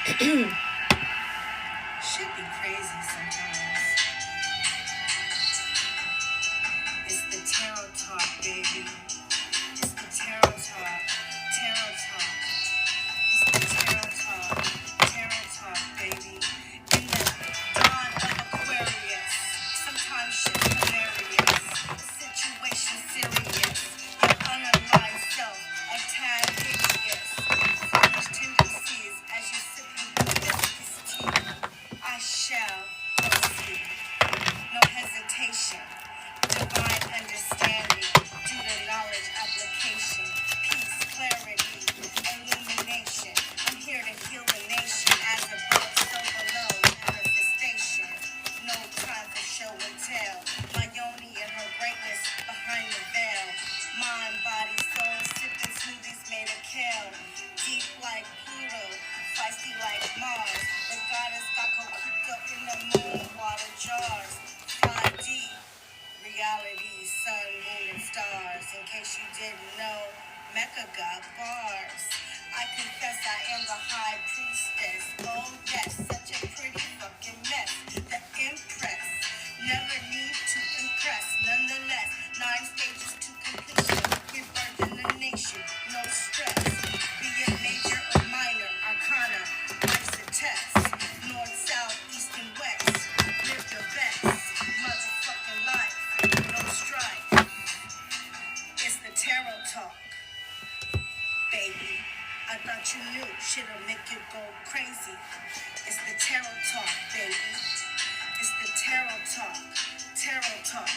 Should be crazy sometimes. It's the tarot talk, baby. It's the tarot talk. Tarot talk. It's the tarot talk. Tarot talk, baby. In the dawn of Aquarius. Sometimes shit's hilarious. Situation serious. Your unalive self, a tad hideous. Foolish tendencies as you sip hibiscus tea. I shall proceed. No hesitation. Divine understanding due to knowledge application. Peace, clarity, illumination. I'm here to heal the nation as above, so below. Manifestation. No time for show and tell. My yoni and her greatness behind the veil. Mind, body, soul, sipping smoothies made of kale. Deep like Pluto, feisty like Mars. The goddess got cooked up in the moon water jars. 5D, reality, sun, moon, and stars. In case you didn't know, Mecca got bars. I confess I am the high priestess. Oh yes, such a pretty fucking mess. The empress, never need to impress. Nonetheless, 9 stages to completion. Give birth in the nation, no stress. Be it major or minor, arcana, life's a test. North, south, east, and west. Live the best. Motherfucking life, no strife. It's the tarot talk, baby. I thought you knew shit'll make you go crazy. It's the tarot talk, baby. It's the tarot talk. Tarot talk.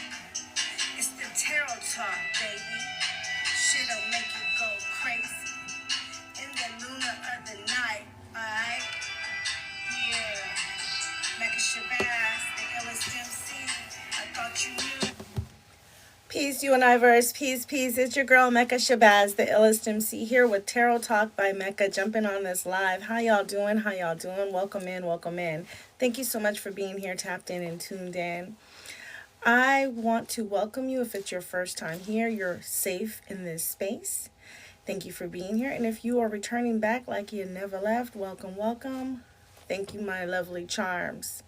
It's the tarot talk, baby. Shit'll make you go crazy. In the luna of the night, alright? Yeah. Mecca Shabazz, the illest MC. I thought you knew. Peace, you and I verse. Peace, peace. It's your girl, Mecca Shabazz, the illest MC, here with Tarot Talk by Mecca, jumping on this live. How y'all doing? How y'all doing? Welcome in, welcome in. Thank you so much for being here, tapped in and tuned in. I want to welcome you. If it's your first time here, you're safe in this space. Thank you for being here. And if you are returning back like you never left, welcome, welcome. Thank you, my lovely charms.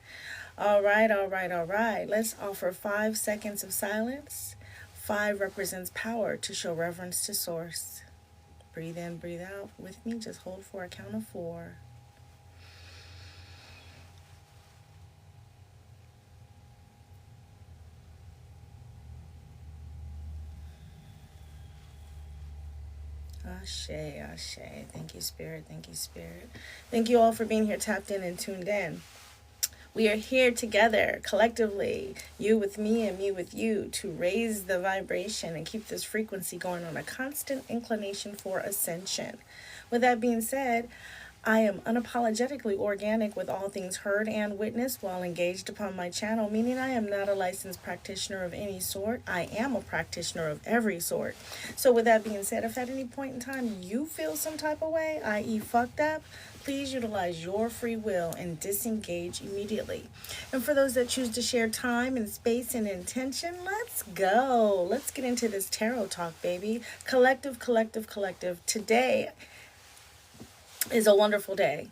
All right, all right, all right. Let's offer 5 seconds of silence. 5 represents power to show reverence to source. Breathe in, breathe out with me. Just hold for a count of 4. Ashe, ashe. Thank you, Spirit. Thank you, Spirit. Thank you all for being here, tapped in and tuned in. We are here together, collectively, you with me and me with you, to raise the vibration and keep this frequency going on a constant inclination for ascension. With that being said, I am unapologetically organic with all things heard and witnessed while engaged upon my channel, meaning I am not a licensed practitioner of any sort. I am a practitioner of every sort. So with that being said, if at any point in time you feel some type of way, i.e. fucked up, please utilize your free will and disengage immediately. And for those that choose to share time and space and intention, let's go. Let's get into this tarot talk, baby. Collective, collective, collective. Today is a wonderful day.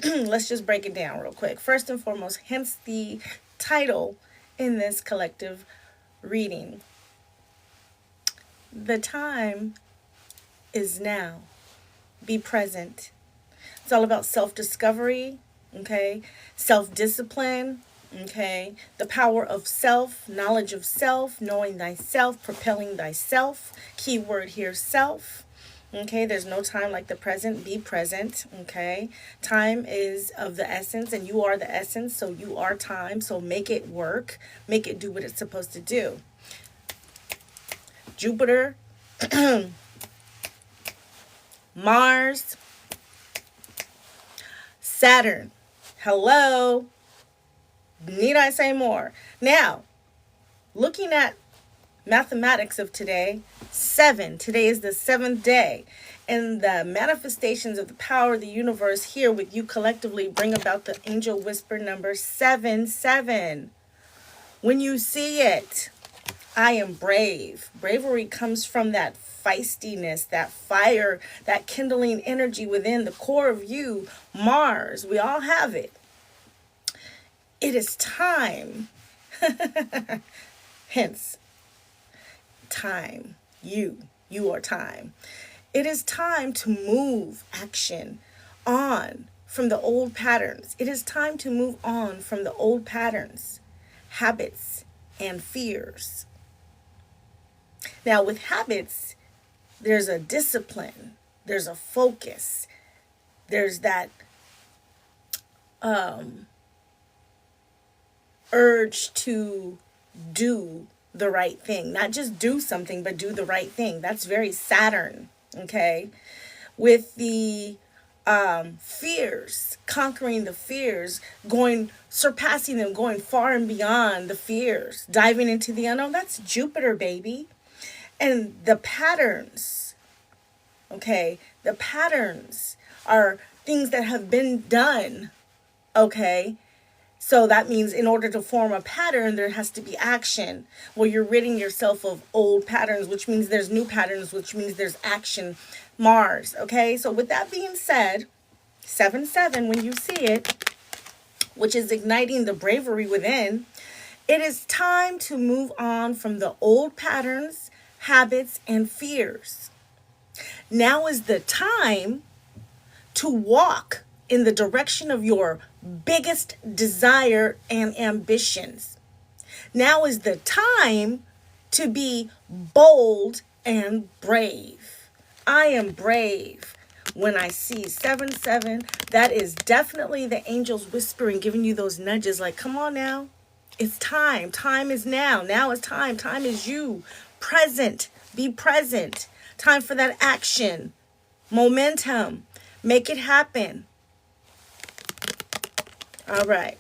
Let's just break it down real quick. First and foremost, hence the title in this collective reading. The time is now. Be present. It's all about self-discovery, okay? Self-discipline, okay? The power of self, knowledge of self, knowing thyself, propelling thyself. Keyword here, self. Okay, there's no time like the present. Be present, okay? Time is of the essence, and you are the essence, so you are time. So make it work. Make it do what it's supposed to do. Jupiter, Mars, Saturn. Hello. Need I say more? Now, looking at mathematics of today, 7. Today is the 7th day. And the manifestations of the power of the universe here with you collectively bring about the angel whisper number 77. When you see it, I am brave. Bravery comes from that feistiness, that fire, that kindling energy within the core of you, Mars. We all have it. It is time. Hence, time. You are time. It is time to move action on from the old patterns. It is time to move on from the old patterns, habits, and fears. Now, with habits, there's a discipline, there's a focus, there's that urge to do the right thing. Not just do something, but do the right thing. That's very Saturn, okay? With the fears, conquering the fears, surpassing them, going far and beyond the fears, diving into the unknown. That's Jupiter, baby. And the patterns, okay? The patterns are things that have been done, okay? So that means in order to form a pattern, there has to be action. Well, you're ridding yourself of old patterns, which means there's new patterns, which means there's action. Mars, okay? So with that being said, 7-7, when you see it, which is igniting the bravery within, it is time to move on from the old patterns, habits, and fears. Now is the time to walk in the direction of your biggest desire and ambitions. Now is the time to be bold and brave. I am brave. When I see 7-7, that is definitely the angels whispering, giving you those nudges like, come on now. It's time. Time is now. Now is time. Time is you. Present. Be present. Time for that action. Momentum. Make it happen. All right.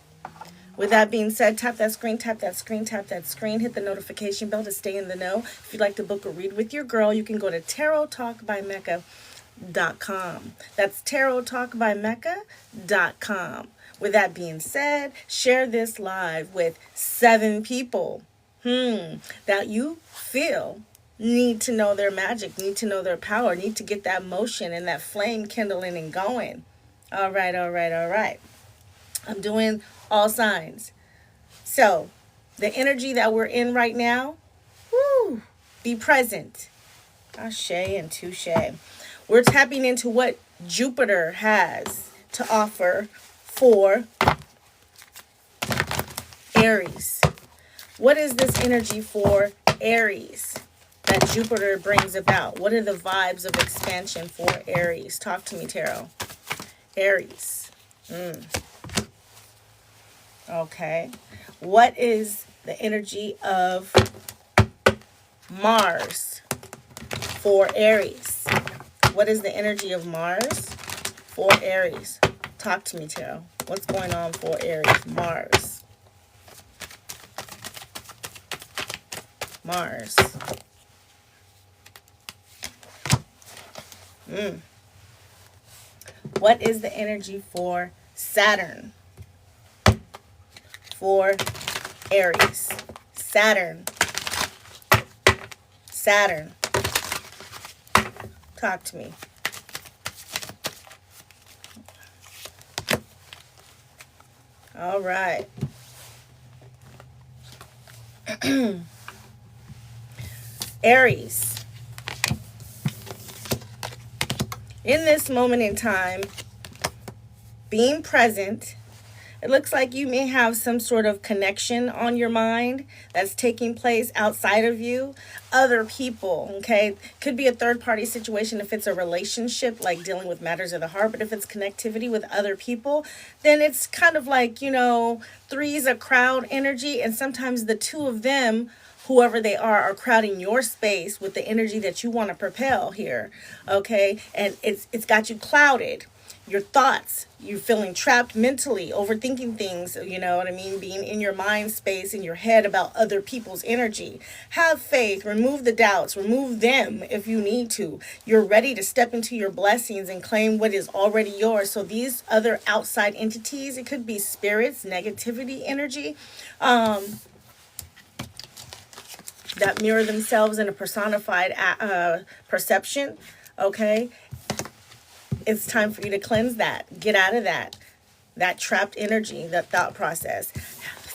With that being said, tap that screen, tap that screen, tap that screen. Hit the notification bell to stay in the know. If you'd like to book a read with your girl, you can go to TAROTTALKBYMECCA.com. That's TAROTTALKBYMECCA.com. With that being said, share this live with 7 people that you feel need to know their magic, need to know their power, need to get that motion and that flame kindling and going. All right, all right, all right. I'm doing all signs. So, the energy that we're in right now, be present. Ashe and touche. We're tapping into what Jupiter has to offer for Aries. What is this energy for Aries that Jupiter brings about? What are the vibes of expansion for Aries? Talk to me, Tarot. Aries. Okay. What is the energy of Mars for Aries? What is the energy of Mars for Aries? Talk to me, Tarot. What's going on for Aries? Mars. Mars. What is the energy for Saturn? For Aries. Saturn. Saturn. Talk to me. All right. Aries. In this moment in time, being present, it looks like you may have some sort of connection on your mind that's taking place outside of you. Other people, okay? Could be a third-party situation if it's a relationship, like dealing with matters of the heart. But if it's connectivity with other people, then it's kind of like, 3 is a crowd energy. And sometimes the two of them, whoever they are crowding your space with the energy that you want to propel here, okay? And it's got you clouded. Your thoughts, you're feeling trapped mentally, overthinking things, you know what I mean? Being in your mind space, in your head about other people's energy. Have faith, remove the doubts, remove them if you need to. You're ready to step into your blessings and claim what is already yours. So these other outside entities, it could be spirits, negativity energy, that mirror themselves in a personified perception, okay? It's time for you to cleanse that. Get out of that trapped energy, that thought process.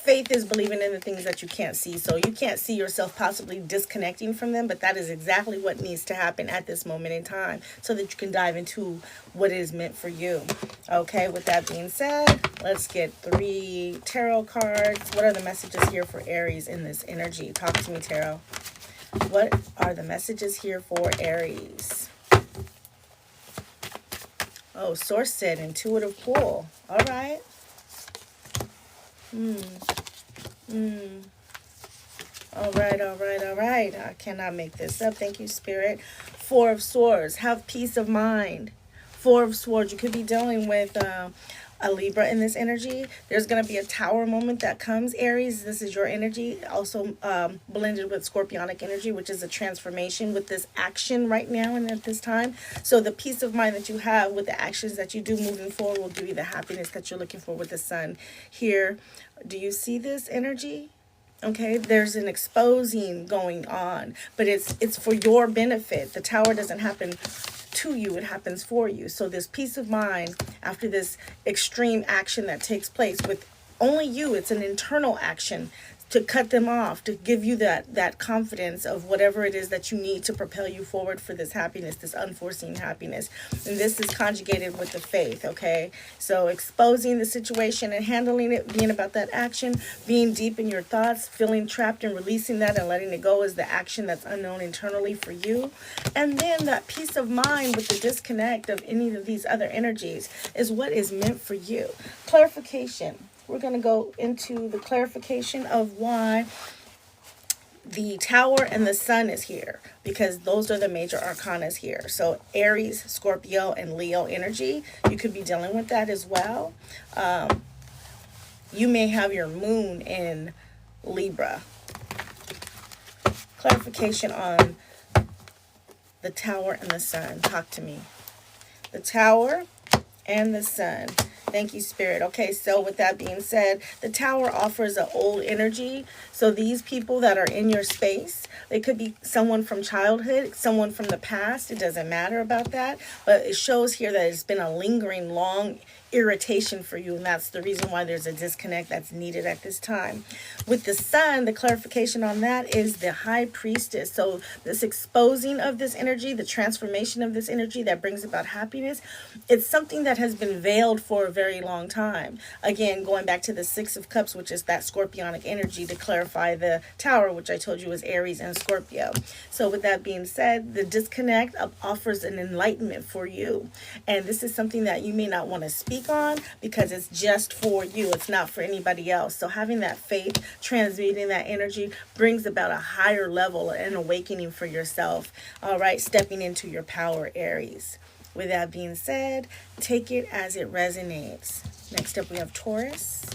Faith is believing in the things that you can't see. So you can't see yourself possibly disconnecting from them, but that is exactly what needs to happen at this moment in time so that you can dive into what is meant for you. Okay, with that being said, let's get 3 tarot cards. What are the messages here for Aries in this energy? Talk to me, tarot. What are the messages here for Aries? Oh, source said intuitive pull. All right. All right, all right, all right. I cannot make this up. Thank you, Spirit. 4 of Swords. Have peace of mind. 4 of Swords. You could be dealing with a Libra in this energy. There's going to be a Tower moment that comes, Aries. This is your energy. Also blended with Scorpionic energy, which is a transformation with this action right now and at this time. So the peace of mind that you have with the actions that you do moving forward will give you the happiness that you're looking for with the Sun here. Do you see this energy? Okay, there's an exposing going on, but it's for your benefit. The Tower doesn't happen to you, it happens for you. So this peace of mind after this extreme action that takes place with only you, it's an internal action to cut them off, to give you that confidence of whatever it is that you need to propel you forward for this happiness, this unforeseen happiness. And this is conjugated with the faith, okay? So exposing the situation and handling it, being about that action, being deep in your thoughts, feeling trapped and releasing that and letting it go is the action that's unknown internally for you. And then that peace of mind with the disconnect of any of these other energies is what is meant for you. Clarification. We're going to go into the clarification of why the Tower and the Sun is here, because those are the major arcanas here. So Aries, Scorpio, and Leo energy, you could be dealing with that as well. You may have your moon in Libra. Clarification on the Tower and the Sun. Talk to me. The Tower and the Sun. Thank you, Spirit. Okay, so with that being said, the Tower offers an old energy. So these people that are in your space, they could be someone from childhood, someone from the past. It doesn't matter about that. But it shows here that it's been a lingering, long irritation for you, and that's the reason why there's a disconnect that's needed at this time. With the Sun, the clarification on that is the High Priestess. So this exposing of this energy, the transformation of this energy that brings about happiness, it's something that has been veiled for a very long time. Again, going back to the 6 of Cups, which is that Scorpionic energy, to clarify the Tower, which I told you was Aries and Scorpio. So with that being said, the disconnect offers an enlightenment for you, and this is something that you may not want to speak on because it's just for you, it's not for anybody else. So having that faith, transmuting that energy, brings about a higher level and awakening for yourself. All right, stepping into your power, Aries. With that being said, take it as it resonates. Next up we have Taurus.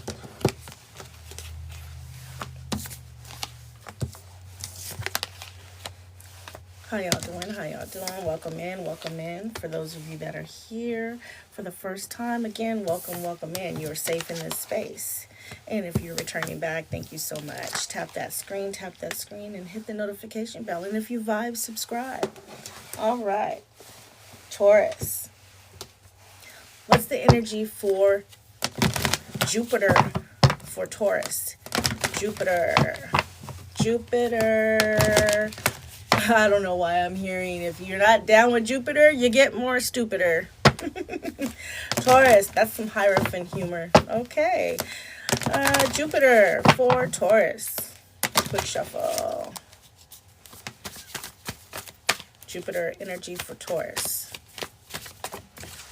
How y'all doing? How y'all doing? Welcome in, welcome in. For those of you that are here for the first time, again, welcome, welcome in. You're safe in this space. And if you're returning back, thank you so much. Tap that screen, and hit the notification bell. And if you vibe, subscribe. All right. Taurus. What's the energy for Jupiter for Taurus? Jupiter. I don't know why I'm hearing if you're not down with Jupiter, you get more stupider. Taurus, that's some Hierophant humor. Okay. Jupiter for Taurus. Quick shuffle. Jupiter energy for Taurus.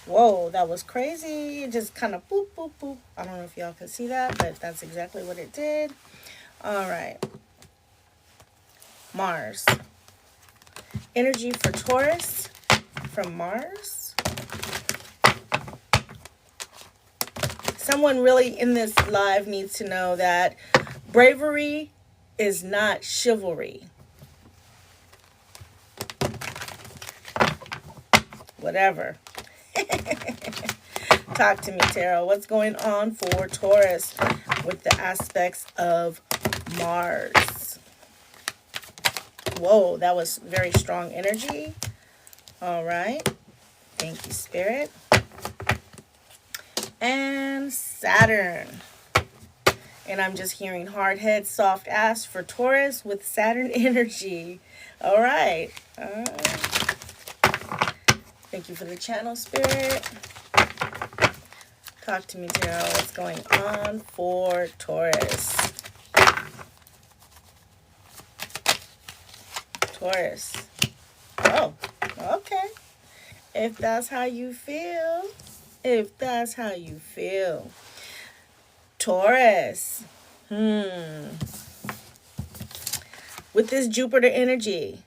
Whoa, that was crazy. It just kind of boop, boop, boop. I don't know if y'all can see that, but that's exactly what it did. All right. Mars. Energy for Taurus from Mars. Someone really in this live needs to know that bravery is not chivalry. Whatever. Talk to me, Tarot. What's going on for Taurus with the aspects of Mars? Whoa, that was very strong energy. All right. Thank you, Spirit. And Saturn. And I'm just hearing hard head, soft ass for Taurus with Saturn energy. All right. Thank you for the channel, Spirit. Talk to me, Tarot. What's going on for Taurus? Taurus. Oh, okay. If that's how you feel. If that's how you feel. Taurus. With this Jupiter energy,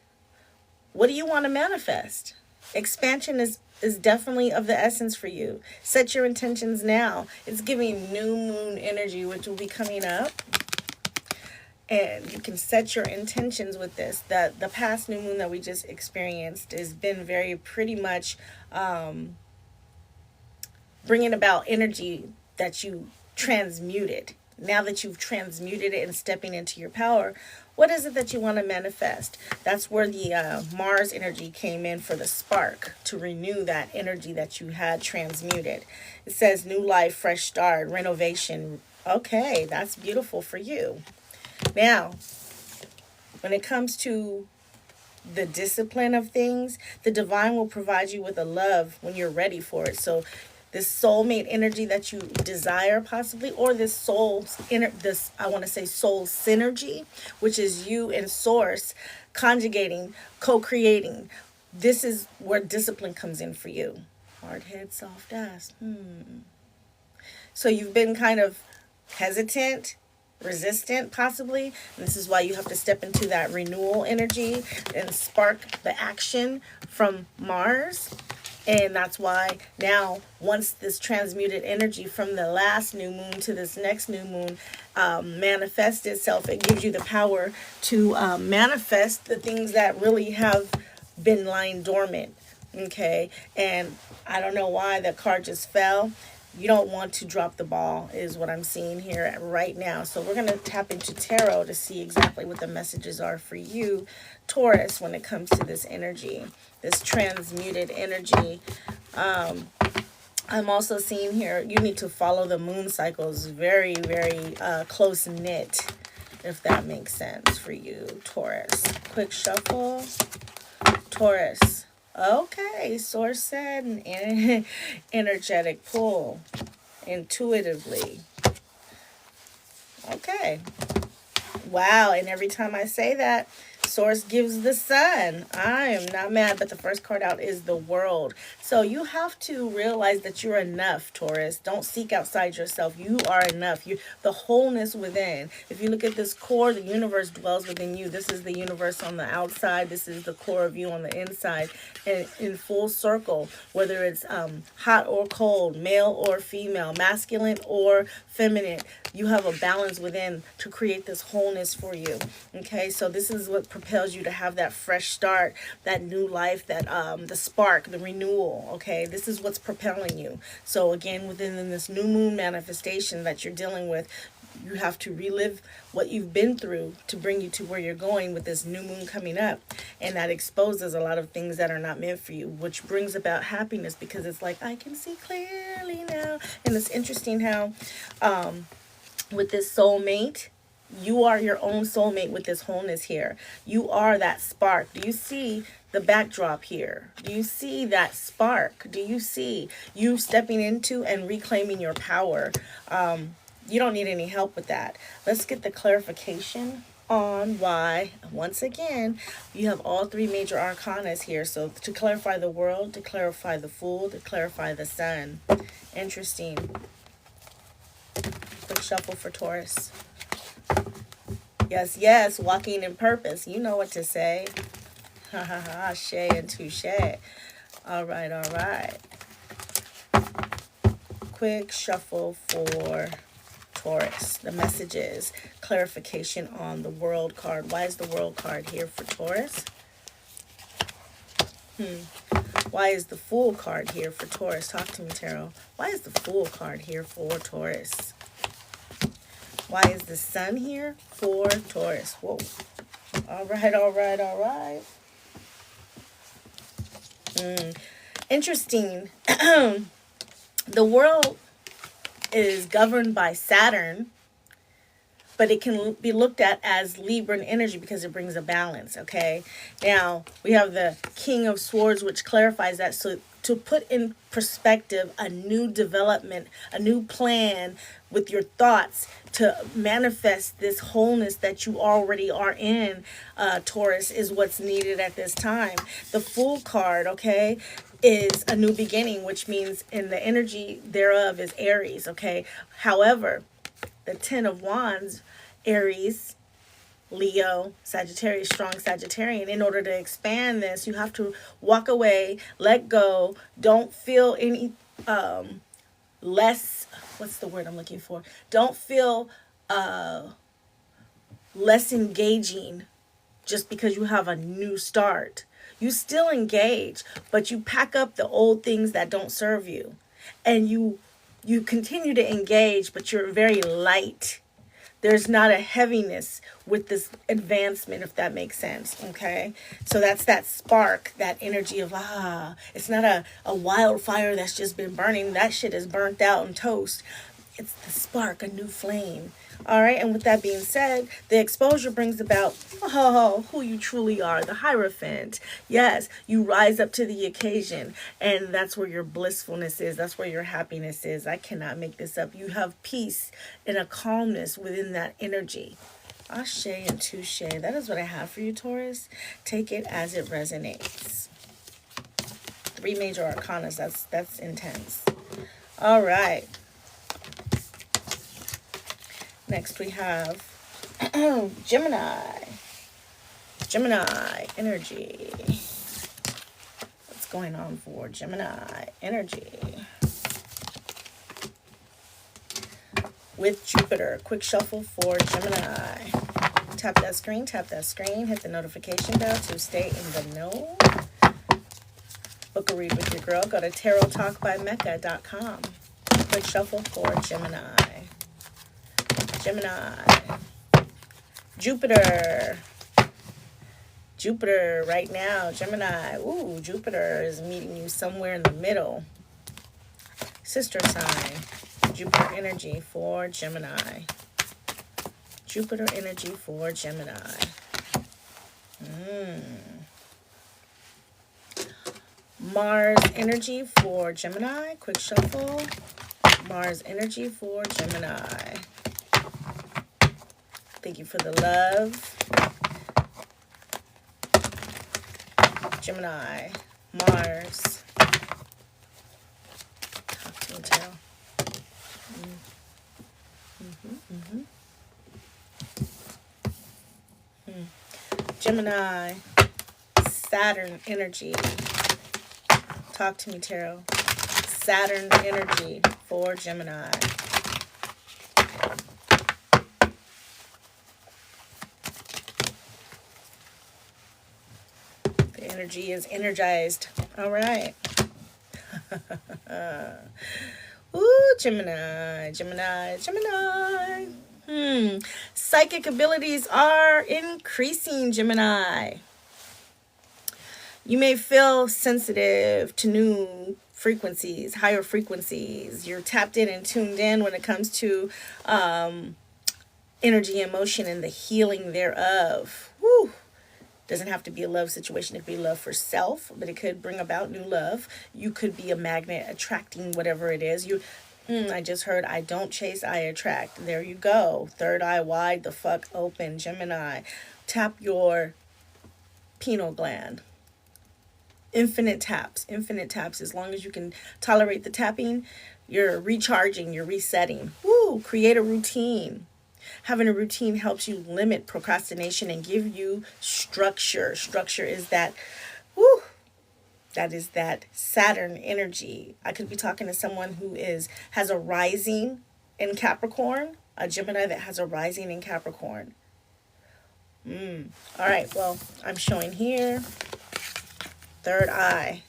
what do you want to manifest? Expansion is definitely of the essence for you. Set your intentions now. It's giving new moon energy, which will be coming up. And you can set your intentions with this. The past new moon that we just experienced has been very pretty much bringing about energy that you transmuted. Now that you've transmuted it and stepping into your power, what is it that you want to manifest? That's where the Mars energy came in for the spark, to renew that energy that you had transmuted. It says new life, fresh start, renovation. Okay, that's beautiful for you. Now, when it comes to the discipline of things, the divine will provide you with a love when you're ready for it. So this soulmate energy that you desire possibly, or this soul synergy, which is you and source conjugating, co-creating. This is where discipline comes in for you. Hard head, soft ass. So you've been kind of hesitant, resistant possibly, and this is why you have to step into that renewal energy and spark the action from Mars. And that's why now, once this transmuted energy from the last new moon to this next new moon manifests itself, it gives you the power to manifest the things that really have been lying dormant. Okay, and I don't know why the card just fell. You don't want to drop the ball is what I'm seeing here right now. So we're going to tap into tarot to see exactly what the messages are for you, Taurus, when it comes to this energy, this transmuted energy. I'm also seeing here, you need to follow the moon cycles, very, very close knit, if that makes sense for you, Taurus. Quick shuffle, Taurus. Okay, source said an energetic pull, intuitively. Okay. Wow, and every time I say that, source gives the sun. I am not mad, but the first card out is the world. So you have to realize that you're enough, Taurus. Don't seek outside yourself. You are enough. You, the wholeness within. If you look at this core, the universe dwells within you. This is the universe on the outside. This is the core of you on the inside. And in full circle, whether it's hot or cold, male or female, masculine or feminine, you have a balance within to create this wholeness for you. Okay, so this is what propels you to have that fresh start, that new life, that the spark, the renewal. Okay, this is what's propelling you. So again, within this new moon manifestation that you're dealing with, you have to relive what you've been through to bring you to where you're going with this new moon coming up. And that exposes a lot of things that are not meant for you, which brings about happiness, because it's like, I can see clearly now. And it's interesting how with this soulmate, you are your own soulmate with this wholeness here. You are that spark. Do you see the backdrop here? Do you see that spark? Do you see you stepping into and reclaiming your power? You don't need any help with that. Let's get the clarification on why, once again, you have all three major arcanas here. So to clarify the world, to clarify the Fool, to clarify the Sun. Interesting. Quick shuffle for Taurus. Yes, yes, walking in purpose. You know what to say. Ha ha ha, shay and touche. All right, all right. Quick shuffle for Taurus. The messages, clarification on the World card. Why is the World card here for Taurus? Why is the Fool card here for Taurus? Talk to me, Tarot. Why is the Fool card here for Taurus? Why is the Sun here for Taurus? Whoa. All right, all right, all right. Interesting. The world is governed by Saturn, but it can be looked at as Libran energy because it brings a balance, okay? Now, we have the King of Swords, which clarifies that. So to put in perspective a new development, a new plan with your thoughts to manifest this wholeness that you already are in, Taurus, is what's needed at this time. The Fool card, okay, is a new beginning, which means in the energy thereof is Aries, okay? However, the Ten of Wands, Aries, Leo, Sagittarius, strong Sagittarian. In order to expand this, you have to walk away, let go. Don't feel any less, what's the word I'm looking for? Don't feel less engaging just because you have a new start. You still engage, but you pack up the old things that don't serve you. And you continue to engage, but you're very light. There's not a heaviness with this advancement, if that makes sense, okay? So that's that spark, that energy of, it's not a wildfire that's just been burning. That shit is burnt out and toast. It's the spark, a new flame. All right, and with that being said, the exposure brings about, who you truly are, the Hierophant. Yes, you rise up to the occasion, and that's where your blissfulness is. That's where your happiness is. I cannot make this up. You have peace and a calmness within that energy. Ashe and touche. That is what I have for you, Taurus. Take it as it resonates. 3 major arcanas. That's intense. All right. Next we have Gemini. Gemini energy. What's going on for Gemini energy? With Jupiter. Quick shuffle for Gemini. Tap that screen, hit the notification bell to stay in the know. Book a read with your girl. Go to TAROTTALKBYMECCA.com. Quick shuffle for Gemini. Gemini. Jupiter. Jupiter right now. Gemini. Ooh, Jupiter is meeting you somewhere in the middle. Sister sign. Jupiter energy for Gemini. Jupiter energy for Gemini. Mars energy for Gemini. Quick shuffle. Mars energy for Gemini. Thank you for the love. Gemini. Mars. Talk to me, Tarot. Gemini. Saturn energy. Talk to me, Tarot. Saturn energy for Gemini. The energy is energized. All right. Ooh, Gemini, Gemini, Gemini. Psychic abilities are increasing, Gemini. You may feel sensitive to new frequencies, higher frequencies. You're tapped in and tuned in when it comes to energy, emotion, and the healing thereof. Woo. Doesn't have to be a love situation. It could be love for self, but it could bring about new love. You could be a magnet attracting whatever it is. I just heard, I don't chase, I attract. There you go. Third eye wide, the fuck open, Gemini. Tap your pineal gland. Infinite taps. As long as you can tolerate the tapping, you're recharging, you're resetting. Woo! Create a routine. Having a routine helps you limit procrastination and give you structure. Structure is that, that is that Saturn energy. I could be talking to someone who has a rising in Capricorn, a Gemini that has a rising in Capricorn. All right, well, I'm showing here. Third eye,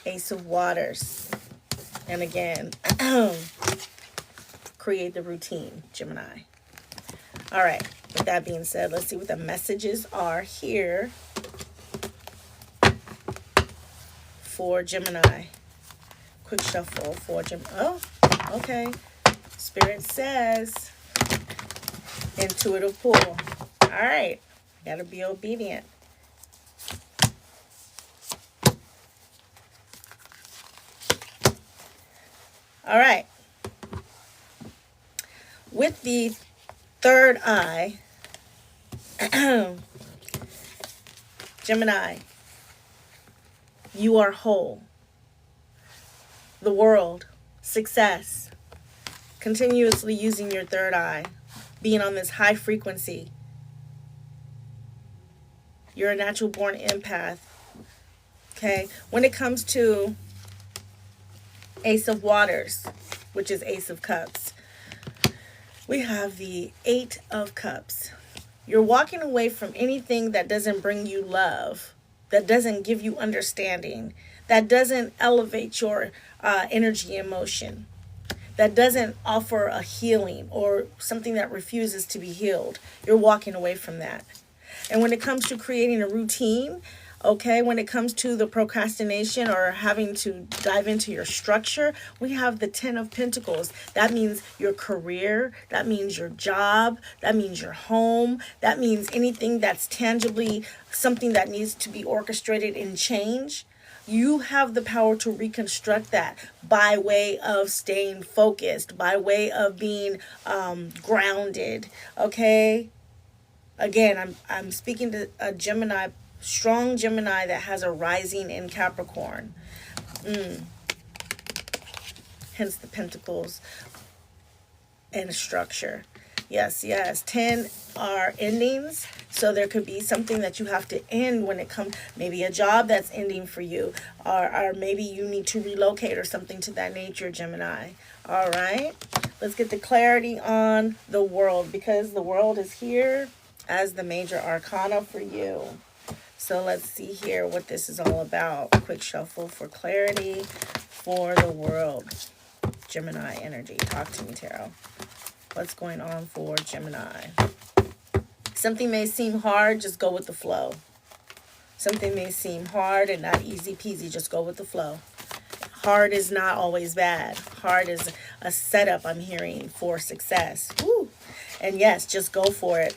Ace of Waters. And again, create the routine, Gemini. All right, With that being said, let's see what the messages are here for Gemini. Quick shuffle for Gemini. Oh, okay. Spirit says intuitive pull. All right. Gotta be obedient. All right. With the third eye, Gemini, you are whole. The world, success, continuously using your third eye, being on this high frequency. You're a natural born empath. Okay. When it comes to Ace of Waters, which is Ace of Cups, we have the Eight of Cups. You're walking away from anything that doesn't bring you love, that doesn't give you understanding, that doesn't elevate your energy, emotion, that doesn't offer a healing or something that refuses to be healed. You're walking away from that. And when it comes to creating a routine, okay, when it comes to the procrastination or having to dive into your structure, we have the 10 of Pentacles. That means your career. That means your job. That means your home. That means anything that's tangibly something that needs to be orchestrated and change. You have the power to reconstruct that by way of staying focused, by way of being grounded, okay? Again, I'm speaking to a Gemini, strong Gemini that has a rising in Capricorn. Hence the Pentacles and structure. Yes, yes. 10 are endings. So there could be something that you have to end when it comes, maybe a job that's ending for you, or maybe you need to relocate or something to that nature, Gemini. All right. Let's get the clarity on the world, because the world is here as the major arcana for you. So let's see here what this is all about. Quick shuffle for clarity for the world. Gemini energy. Talk to me, Tarot. What's going on for Gemini? Something may seem hard, just go with the flow. Something may seem hard and not easy peasy, just go with the flow. Hard is not always bad. Hard is a setup, I'm hearing, for success. Woo. And yes, just go for it.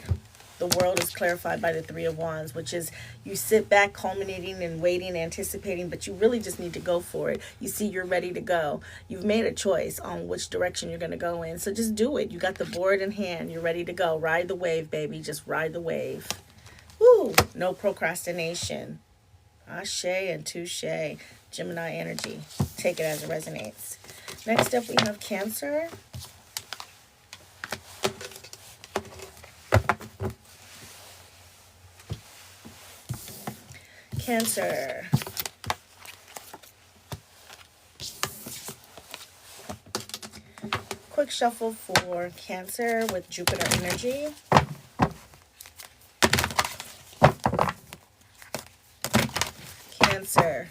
The world is clarified by the Three of Wands, which is you sit back culminating and waiting, anticipating, but you really just need to go for it. You see, you're ready to go. You've made a choice on which direction you're going to go in. So just do it. You got the board in hand. You're ready to go. Ride the wave, baby. Just ride the wave. Woo! No procrastination. Ashe and touche. Gemini energy. Take it as it resonates. Next up, we have Cancer. Cancer. Quick shuffle for Cancer with Jupiter energy. Cancer.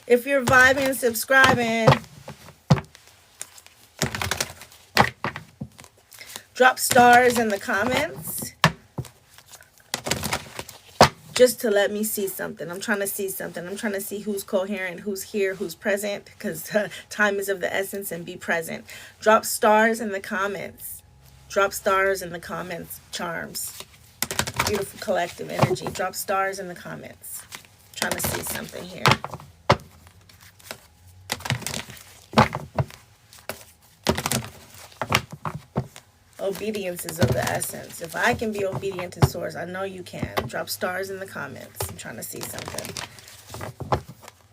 If you're vibing, subscribing, drop stars in the comments just to let me see something. I'm trying to see something. I'm trying to see who's coherent, who's here, who's present, because time is of the essence, and be present. Drop stars in the comments. Drop stars in the comments, charms. Beautiful collective energy. Drop stars in the comments. I'm trying to see something here. Obedience is of the essence. If I can be obedient to source, I know you can. Drop stars in the comments. I'm trying to see something.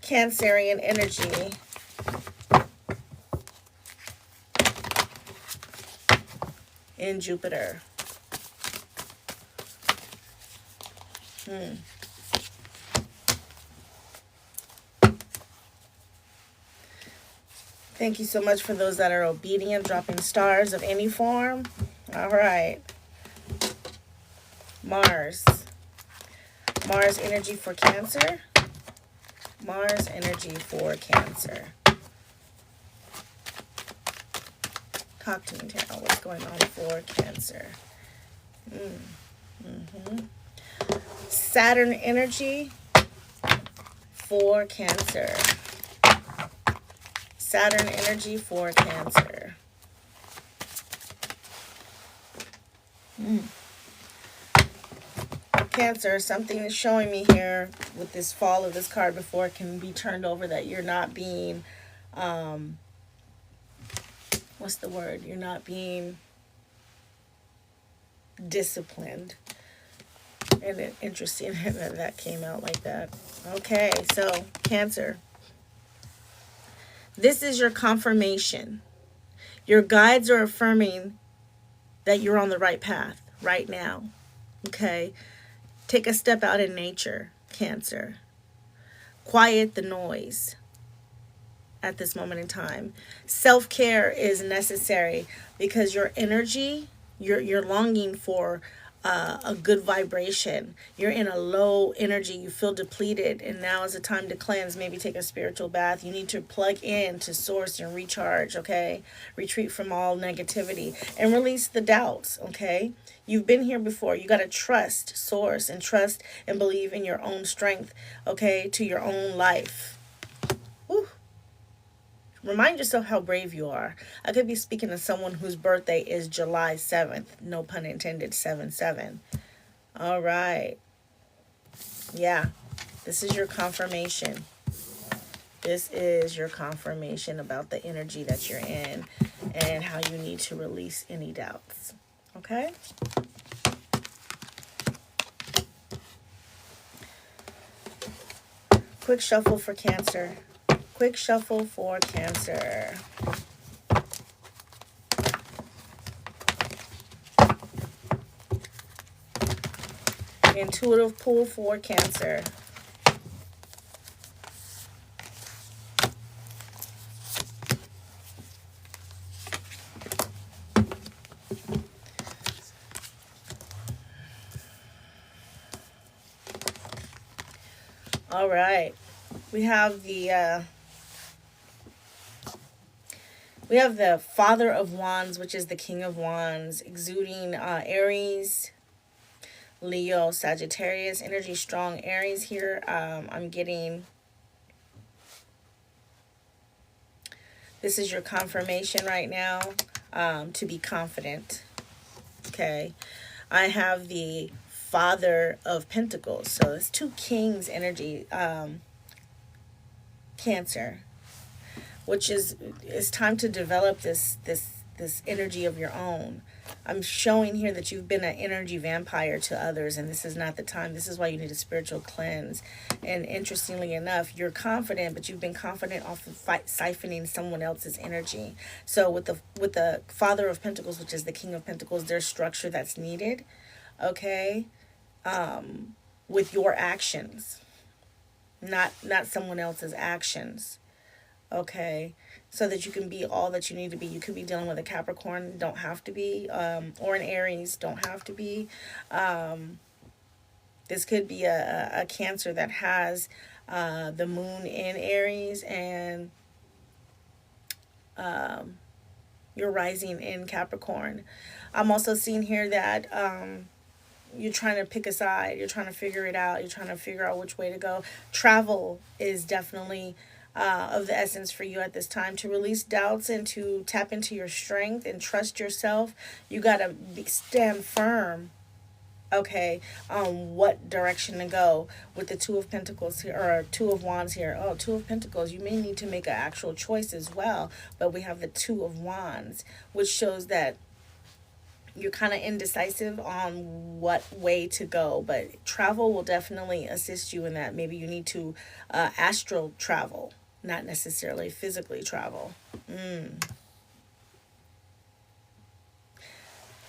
Cancerian energy. In Jupiter. Thank you so much for those that are obedient, dropping stars of any form. All right. Mars. Mars energy for Cancer. Mars energy for Cancer. Talk to me, Tarot. What's going on for Cancer? Saturn energy for Cancer. Saturn energy for Cancer. Cancer, something is showing me here with this fall of this card before it can be turned over, that you're not being, what's the word? You're not being disciplined. And it, interesting that that came out like that. Okay, so Cancer. This is your confirmation. Your guides are affirming that you're on the right path right now. Okay? Take a step out in nature, Cancer. Quiet the noise at this moment in time. Self-care is necessary because your energy, you're longing for a good vibration. You're in a low energy. You feel depleted, and now is the time to cleanse. Maybe take a spiritual bath. You need to plug in to source and recharge, okay? Retreat from all negativity and release the doubts, okay? You've been here before. You got to trust source and trust and believe in your own strength, okay, to your own life. Woo. Remind yourself how brave you are. I could be speaking to someone whose birthday is July 7th. No pun intended, 7-7. All right. Yeah. This is your confirmation. This is your confirmation about the energy that you're in and how you need to release any doubts. Okay? Quick shuffle for Cancer. Quick shuffle for Cancer. Intuitive pull for Cancer. All right. We have the Father of Wands, which is the King of Wands, exuding Aries, Leo, Sagittarius, energy strong Aries here. I'm getting, this is your confirmation right now, to be confident. Okay. I have the Father of Pentacles. So it's two kings energy, Cancer, which is, it's time to develop this energy of your own. I'm showing here that you've been an energy vampire to others, and this is not the time. This is why you need a spiritual cleanse. And interestingly enough, you're confident, but you've been confident off of siphoning someone else's energy. So with the Father of Pentacles, which is the King of Pentacles, there's structure that's needed, okay, with your actions, not someone else's actions. Okay, so that you can be all that you need to be. You could be dealing with a Capricorn, don't have to be, or an Aries, don't have to be. This could be a Cancer that has the moon in Aries and your rising in Capricorn. I'm also seeing here that you're trying to pick a side. You're trying to figure it out. You're trying to figure out which way to go. Travel is definitely of the essence for you at this time, to release doubts and to tap into your strength and trust yourself. You got to stand firm, okay, on what direction to go with the Two of Pentacles here, or Two of Wands here. Oh, Two of Pentacles, you may need to make an actual choice as well, but we have the Two of Wands, which shows that you're kind of indecisive on what way to go, but travel will definitely assist you in that. Maybe you need to astral travel, not necessarily physically travel.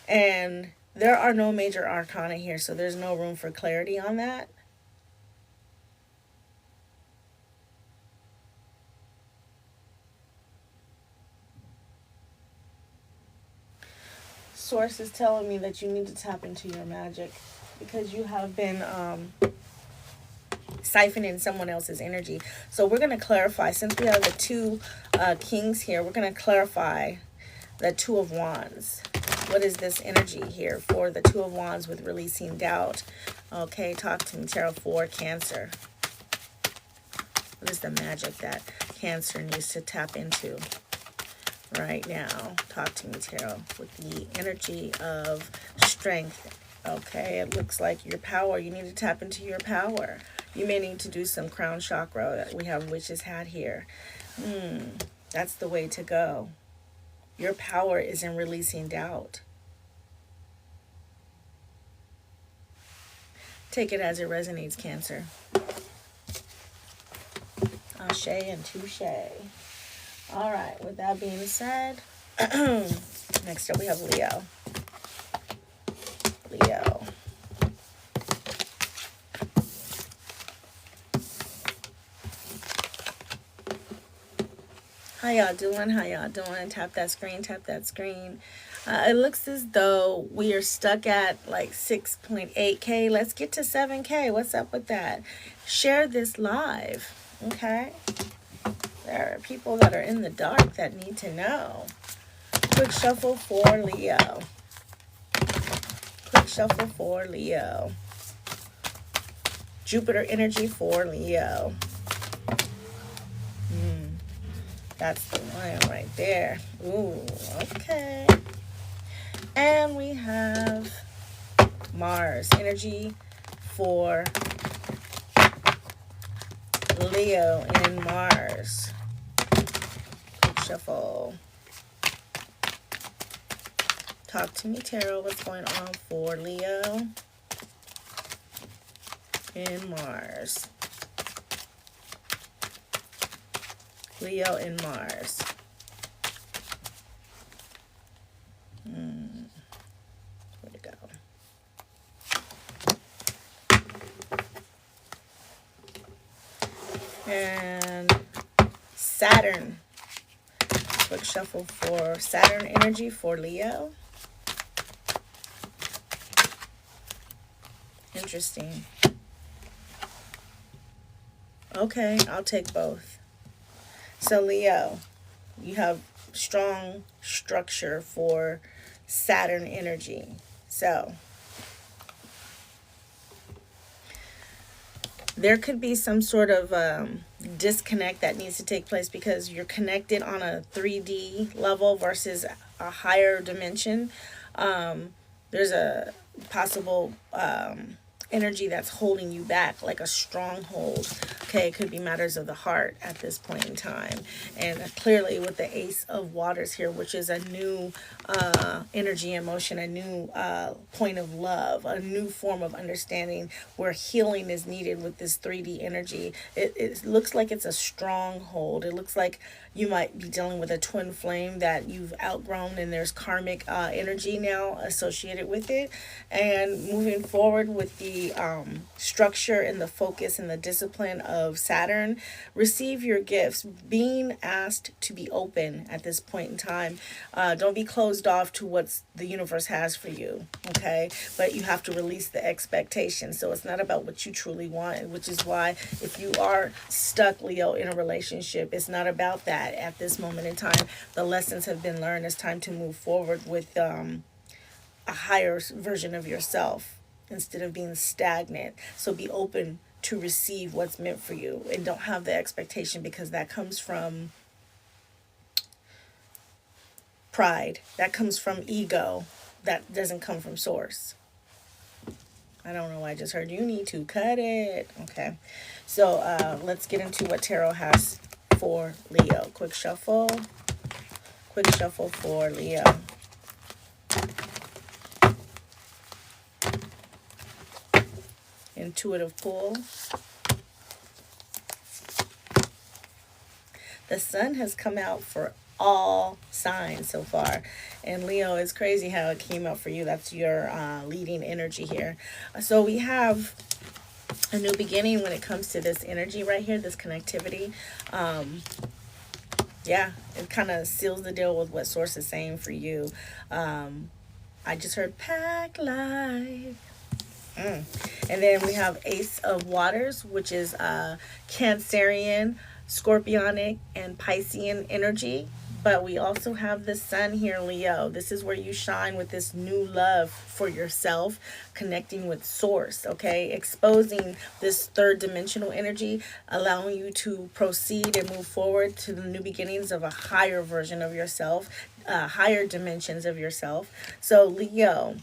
And there are no major arcana here, so there's no room for clarity on that. Source is telling me that you need to tap into your magic because you have been siphoning someone else's energy. So we're going to clarify, since we have the two kings here, we're going to clarify the Two of Wands. What is this energy here for the Two of Wands with releasing doubt? Okay, talk to me, Tarot, for Cancer. What is the magic that Cancer needs to tap into right now? Talk to me, Tarot, with the energy of strength. Okay, it looks like your power. You need to tap into your power. You may need to do some crown chakra. We have Witch's hat here. That's the way to go. Your power is in releasing doubt. Take it as it resonates, Cancer. Ashe and touche. All right, with that being said, next up we have Leo. Leo. How y'all doing? How y'all doing? Tap that screen, tap that screen. It looks as though we are stuck at like 6.8K. Let's get to 7K. What's up with that? Share this live, okay? There are people that are in the dark that need to know. Quick shuffle for Leo. Quick shuffle for Leo. Jupiter energy for Leo. That's the one right there. Ooh, okay. And we have Mars energy for Leo in Mars. Quick shuffle. Talk to me, Tarot. What's going on for Leo in Mars? Leo in Mars. Where to go? And Saturn. Quick shuffle for Saturn energy for Leo. Interesting. Okay, I'll take both. So Leo, you have strong structure for Saturn energy. So there could be some sort of disconnect that needs to take place because you're connected on a 3D level versus a higher dimension. There's a possible energy that's holding you back, like a stronghold. Okay, it could be matters of the heart at this point in time. And clearly with the Ace of Waters here, which is a new energy, emotion, a new point of love, a new form of understanding where healing is needed with this 3D energy. It looks like it's a stronghold. It looks like you might be dealing with a twin flame that you've outgrown, and there's karmic energy now associated with it. And moving forward with the structure and the focus and the discipline of Saturn, receive your gifts. Being asked to be open at this point in time. Don't be closed off to what the universe has for you, okay? But you have to release the expectations. So it's not about what you truly want, which is why if you are stuck, Leo, in a relationship, it's not about that at this moment in time. The lessons have been learned. It's time to move forward with a higher version of yourself instead of being stagnant. So be open to receive what's meant for you and don't have the expectation, because that comes from pride. That comes from ego. That doesn't come from source. I don't know why I just heard you need to cut it. Okay. So let's get into what tarot has for Leo. Quick shuffle. Quick shuffle for Leo. Intuitive pull. The sun has come out for all signs so far, and Leo, it's crazy how it came out for you. That's your leading energy here. So we have a new beginning when it comes to this energy right here, this connectivity. Yeah, it kind of seals the deal with what source is saying for you. I just heard pack life. And then we have Ace of Waters, which is Cancerian, Scorpionic, and Piscean energy. But we also have the sun here, Leo. This is where you shine with this new love for yourself, connecting with source, okay? Exposing this third dimensional energy, allowing you to proceed and move forward to the new beginnings of a higher version of yourself, higher dimensions of yourself. So, Leo,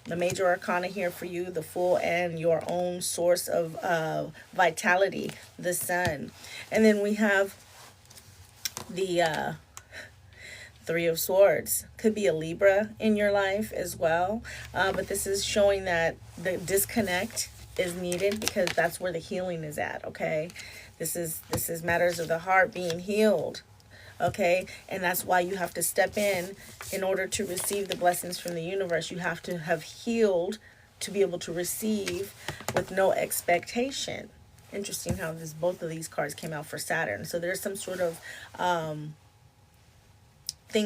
the major arcana here for you, the Fool, and your own source of vitality, the sun. And then we have the Three of Swords. Could be a Libra in your life as well. But this is showing that the disconnect is needed because that's where the healing is at, okay? This is matters of the heart being healed, okay? And that's why you have to step in order to receive the blessings from the universe. You have to have healed to be able to receive with no expectation. Interesting how both of these cards came out for Saturn. So there's some sort of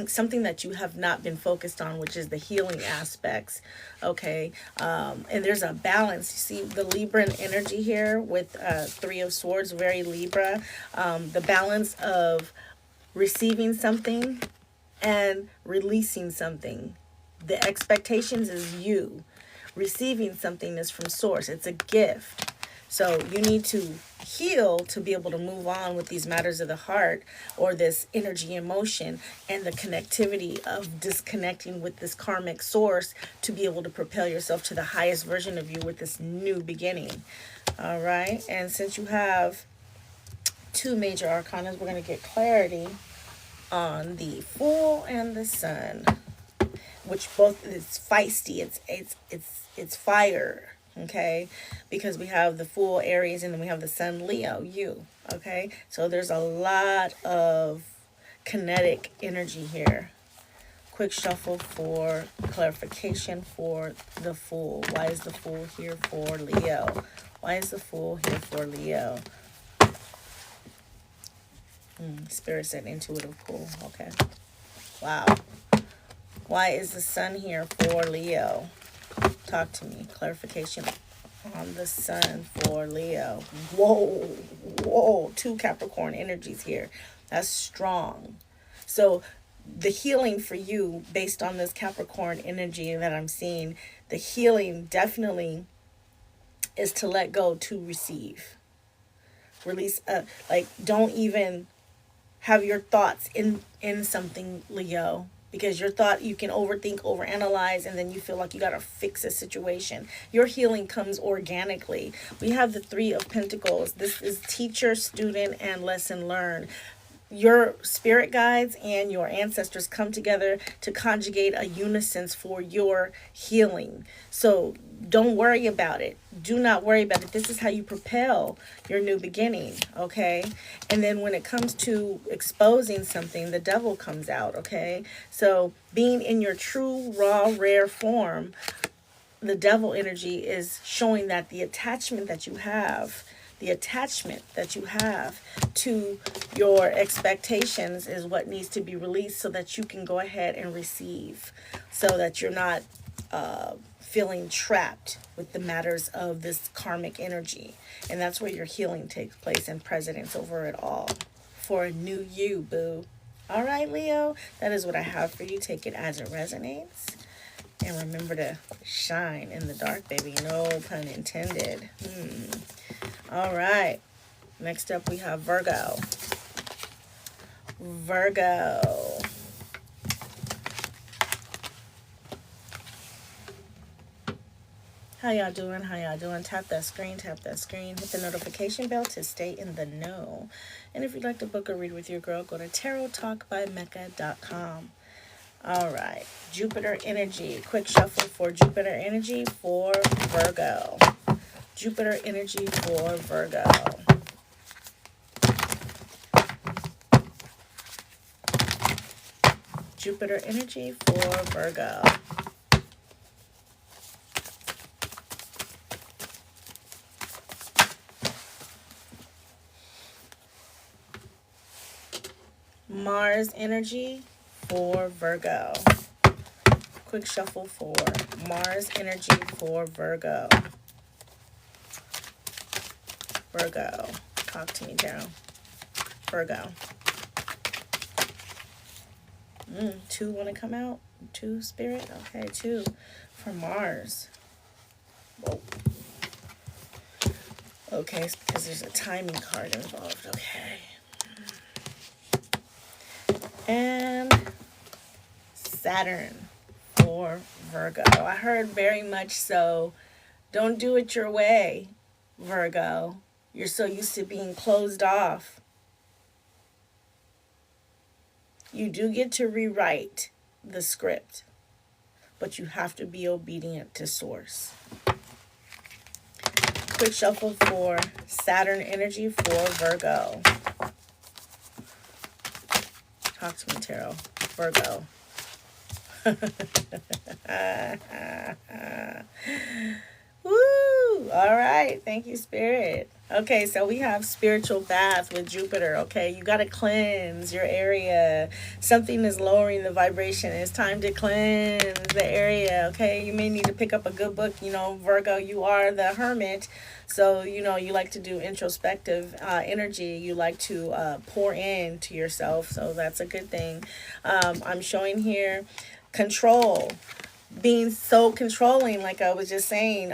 something that you have not been focused on, which is the healing aspects, okay? And there's a balance. You see the Libran energy here with Three of Swords, very Libra. The balance of receiving something and releasing something. The expectations is you. Receiving something is from source. It's a gift. So you need to heal to be able to move on with these matters of the heart, or this energy emotion and the connectivity of disconnecting with this karmic source to be able to propel yourself to the highest version of you with this new beginning. All right. And since you have two major arcanas, we're going to get clarity on the Fool and the Sun, which both is feisty. It's fire. Okay, because we have the Fool, Aries, and then we have the Sun, Leo, you. Okay, so there's a lot of kinetic energy here. Quick shuffle for clarification for the Fool. Why is the Fool here for Leo? Why is the Fool here for Leo? Spirit said intuitive pull. Okay. Wow. Why is the Sun here for Leo? Talk to me. Clarification on the Sun for Leo. Whoa. Whoa. Two Capricorn energies here. That's strong. So the healing for you, based on this Capricorn energy that I'm seeing, the healing definitely is to let go, to receive. Release. Don't even have your thoughts in something, Leo. Because your thought, you can overthink, overanalyze, and then you feel like you got to fix a situation. Your healing comes organically. We have the Three of Pentacles. This is teacher, student, and lesson learned. Your spirit guides and your ancestors come together to conjugate a unison for your healing. So don't worry about it. Do not worry about it. This is how you propel your new beginning, okay? And then when it comes to exposing something, the devil comes out, okay? So being in your true, raw, rare form, the devil energy is showing that the attachment that you have to your expectations is what needs to be released so that you can go ahead and receive, so that you're not feeling trapped with the matters of this karmic energy. And that's where your healing takes place and precedence over it all for a new you, boo. All right, Leo, that is what I have for you. Take it as it resonates. And remember to shine in the dark, baby. No pun intended. All right. Next up, we have Virgo. Virgo. How y'all doing? How y'all doing? Tap that screen. Tap that screen. Hit the notification bell to stay in the know. And if you'd like to book a read with your girl, go to TAROTTALKBYMECCA.com. All right. Jupiter energy. Quick shuffle for Jupiter energy for Virgo. Jupiter energy for Virgo. Jupiter energy for Virgo. Mars energy for Virgo. Quick shuffle for Mars energy for Virgo. Virgo. Talk to me, Tarot. Virgo. 2 want to come out? 2, Spirit? Okay, 2 for Mars. Whoa. Okay, because there's a timing card involved. Okay. And Saturn for Virgo. I heard very much so. Don't do it your way, Virgo. You're so used to being closed off. You do get to rewrite the script, but you have to be obedient to source. Quick shuffle for Saturn energy for Virgo. Talk to me, Tarot. Virgo. Woo! All right. Thank you, Spirit. Okay, so we have spiritual bath with Jupiter. Okay, you got to cleanse your area. Something is lowering the vibration. It's time to cleanse the area. Okay, you may need to pick up a good book. You know, Virgo, you are the hermit. So, you know, you like to do introspective energy. You like to pour into yourself. So that's a good thing. I'm showing here control. Being so controlling, like I was just saying,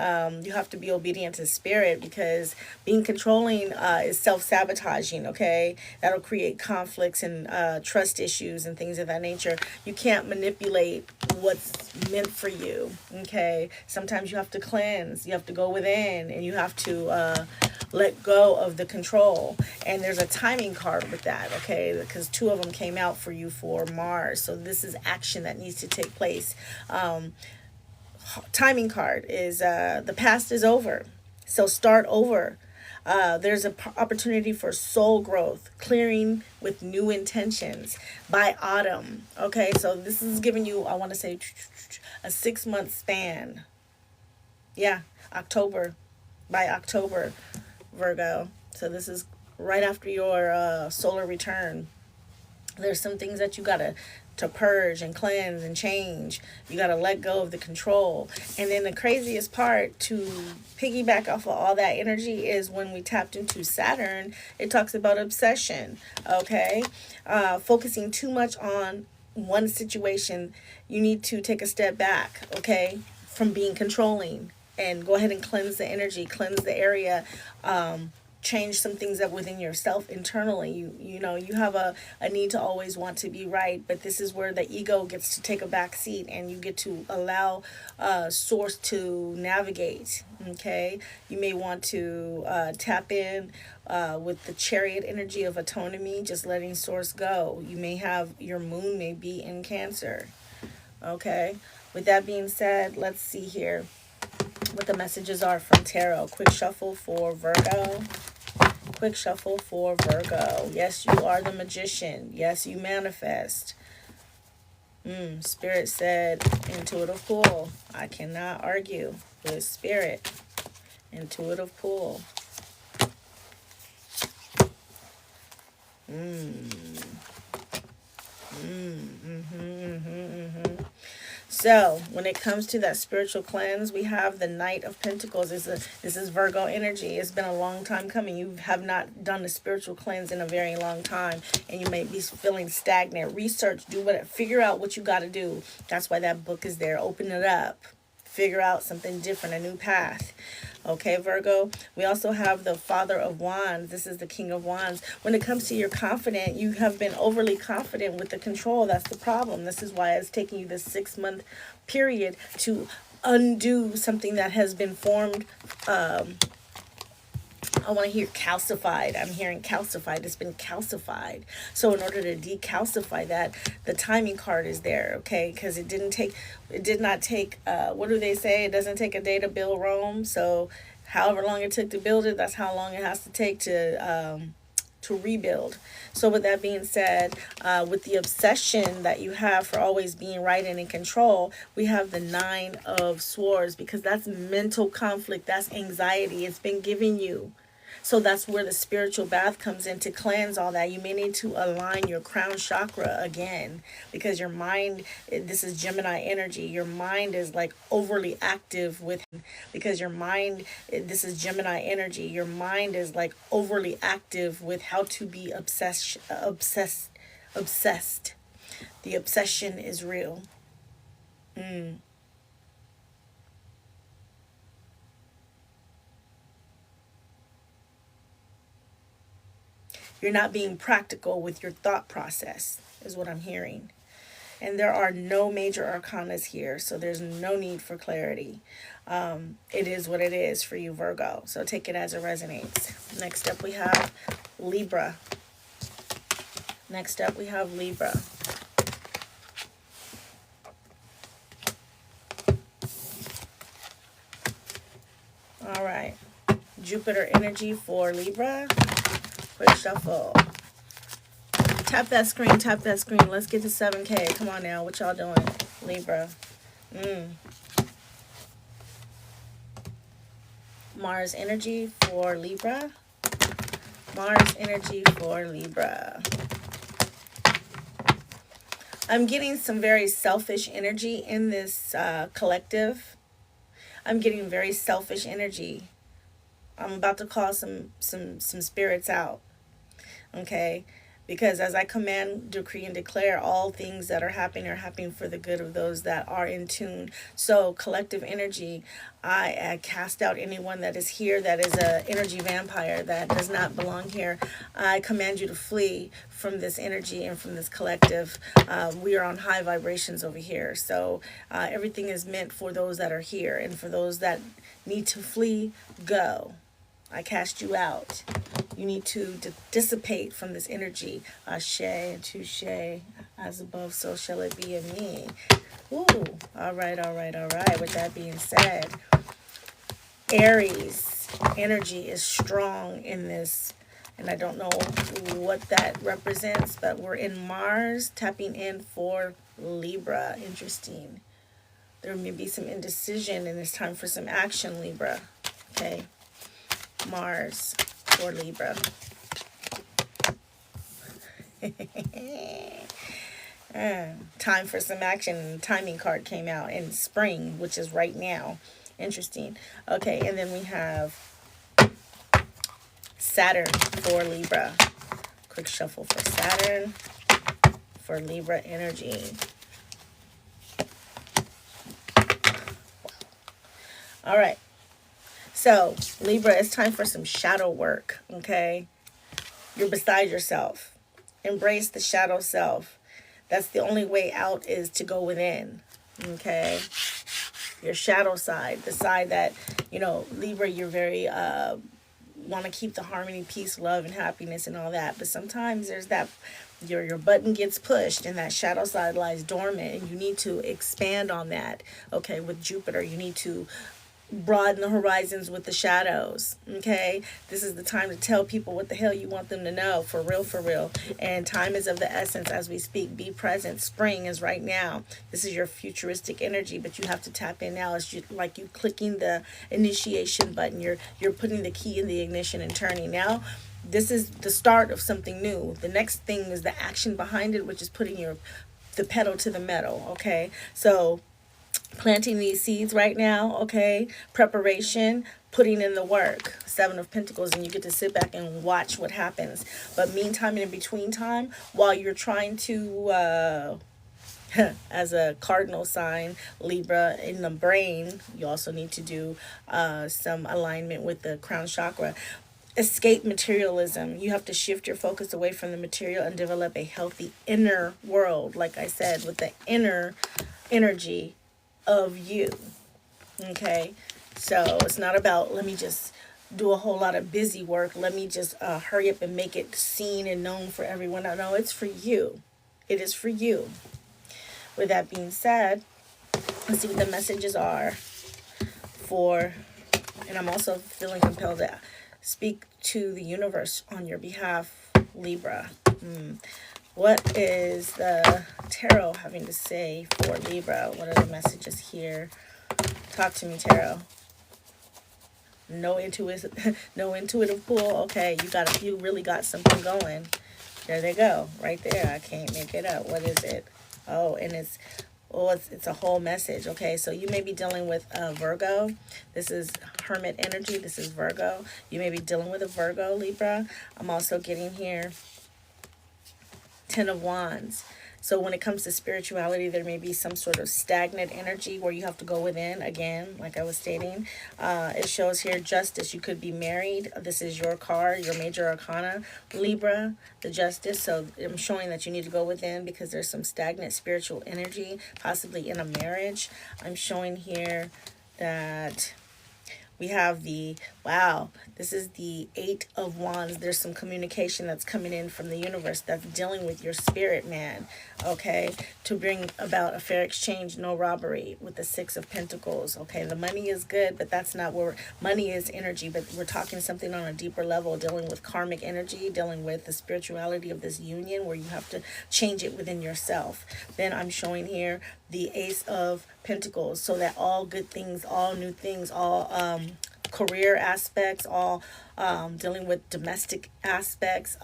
you have to be obedient to spirit, because being controlling is self-sabotaging, okay? That'll create conflicts and trust issues and things of that nature. You can't manipulate what's meant for you, okay? Sometimes you have to cleanse. You have to go within, and you have to let go of the control. And there's a timing card with that, okay? Because 2 of them came out for you for Mars. So this is action that needs to take place. Timing card is the past is over, so start over. There's an opportunity for soul growth, clearing with new intentions by autumn. Okay, so this is giving you, I want to say, a 6-month span. Yeah, October, by October, Virgo. So this is right after your solar return. There's some things that you gotta to purge and cleanse and change. You got to let go of the control. And then the craziest part, to piggyback off of all that energy, is when we tapped into Saturn, it talks about obsession, okay? Focusing too much on one situation. You need to take a step back, okay, from being controlling, and go ahead and cleanse the energy, cleanse the area, change some things up within yourself internally. You know, you have a need to always want to be right, but this is where the ego gets to take a back seat, and you get to allow source to navigate. Okay, you may want to tap in with the chariot energy of autonomy, just letting source go. You may have, your moon may be in Cancer. Okay, with that being said, let's see here what the messages are from Tarot. Quick shuffle for Virgo. Quick shuffle for Virgo. Yes, you are the magician. Yes, you manifest. Spirit said intuitive pull. I cannot argue with Spirit. Intuitive pull. So when it comes to that spiritual cleanse, we have the Knight of Pentacles. This is Virgo energy. It's been a long time coming. You have not done the spiritual cleanse in a very long time, and you may be feeling stagnant. Research, figure out what you got to do. That's why that book is there. Open it up. Figure out something different, a new path. Okay, Virgo. We also have the Father of Wands. This is the King of Wands. When it comes to your confident, you have been overly confident with the control. That's the problem. This is why it's taking you this 6-month period to undo something that has been formed. I want to hear calcified. I'm hearing calcified. It's been calcified. So in order to decalcify that, the timing card is there, okay? Because it did not take, what do they say? It doesn't take a day to build Rome. So however long it took to build it, that's how long it has to take to rebuild. So with that being said, with the obsession that you have for always being right and in control, we have the 9 of Swords, because that's mental conflict. That's anxiety. It's been giving you. So that's where the spiritual bath comes in to cleanse all that. You may need to align your crown chakra again, because your mind, this is Gemini energy. Your mind is like overly active with, because your mind, this is Gemini energy. Your mind is like overly active with how to be obsessed. The obsession is real. You're not being practical with your thought process, is what I'm hearing. And there are no major arcanas here, so there's no need for clarity. It is what it is for you, Virgo. So take it as it resonates. Next up, we have Libra. Next up, we have Libra. All right. Jupiter energy for Libra. Quick shuffle. Tap that screen, tap that screen. Let's get to 7K. Come on now. What y'all doing? Libra. Mars energy for Libra. Mars energy for Libra. I'm getting some very selfish energy in this collective. I'm getting very selfish energy. I'm about to call some spirits out. Okay? Because as I command, decree, and declare, all things that are happening for the good of those that are in tune. So collective energy, I cast out anyone that is here that is a energy vampire that does not belong here. I command you to flee from this energy and from this collective. We are on high vibrations over here. So everything is meant for those that are here, and for those that need to flee, go. I cast you out. You need to dissipate from this energy. Ashe and touche. As above, so shall it be in me. Ooh. All right, all right, all right. With that being said, Aries energy is strong in this. And I don't know what that represents, but we're in Mars tapping in for Libra. Interesting. There may be some indecision, and it's time for some action, Libra. Okay. Mars for Libra. Time for some action. Timing card came out in spring, which is right now. Interesting. Okay, and then we have Saturn for Libra. Quick shuffle for Saturn for Libra energy. All right. So, Libra, it's time for some shadow work, okay? You're beside yourself. Embrace the shadow self. That's the only way out, is to go within, okay? Your shadow side, the side that, Libra, you're very, want to keep the harmony, peace, love, and happiness and all that. But sometimes there's that, your button gets pushed and that shadow side lies dormant, and you need to expand on that, okay? With Jupiter, you need to broaden the horizons with the shadows, okay? This is the time to tell people what the hell you want them to know, for real, for real. And time is of the essence as we speak. Be present. Spring is right now. This is your futuristic energy, but you have to tap in now. It's like you clicking the initiation button. You're putting the key in the ignition and turning. Now, this is the start of something new. The next thing is the action behind it, which is putting the pedal to the metal, okay? So, planting these seeds right now, okay? Preparation, putting in the work. 7 of Pentacles, and you get to sit back and watch what happens. But meantime and in between time, while you're trying to, as a cardinal sign, Libra, in the brain, you also need to do some alignment with the crown chakra. Escape materialism. You have to shift your focus away from the material and develop a healthy inner world, like I said, with the inner energy of you, okay? So it's not about, let me just do a whole lot of busy work, let me just hurry up and make it seen and known for everyone. No, it's for you. It is for you. With that being said, let's see what the messages are for, and I'm also feeling compelled to speak to the universe on your behalf, Libra. What is the tarot having to say for Libra? What are the messages here? Talk to me, tarot. No intuitive, no intuitive pull. Okay, you really got something going. There they go, right there. I can't make it up. What is it? Oh, and it's a whole message. Okay, so you may be dealing with Virgo. This is Hermit energy. This is Virgo. You may be dealing with a Virgo, Libra. I'm also getting here Ten of Wands. So when it comes to spirituality, there may be some sort of stagnant energy where you have to go within again, like I was stating. It shows here justice. You could be married. This is your card, your major arcana, Libra, the justice. So I'm showing that you need to go within because there's some stagnant spiritual energy, possibly in a marriage. I'm showing here that we have this is the Eight of Wands. There's some communication that's coming in from the universe that's dealing with your spirit, man, okay, to bring about a fair exchange, no robbery, with the Six of Pentacles, okay. The money is good, but that's not where money is energy, but we're talking something on a deeper level, dealing with karmic energy, dealing with the spirituality of this union where you have to change it within yourself. Then I'm showing here the Ace of Pentacles, so that all good things, all new things, all career aspects, all dealing with domestic aspects,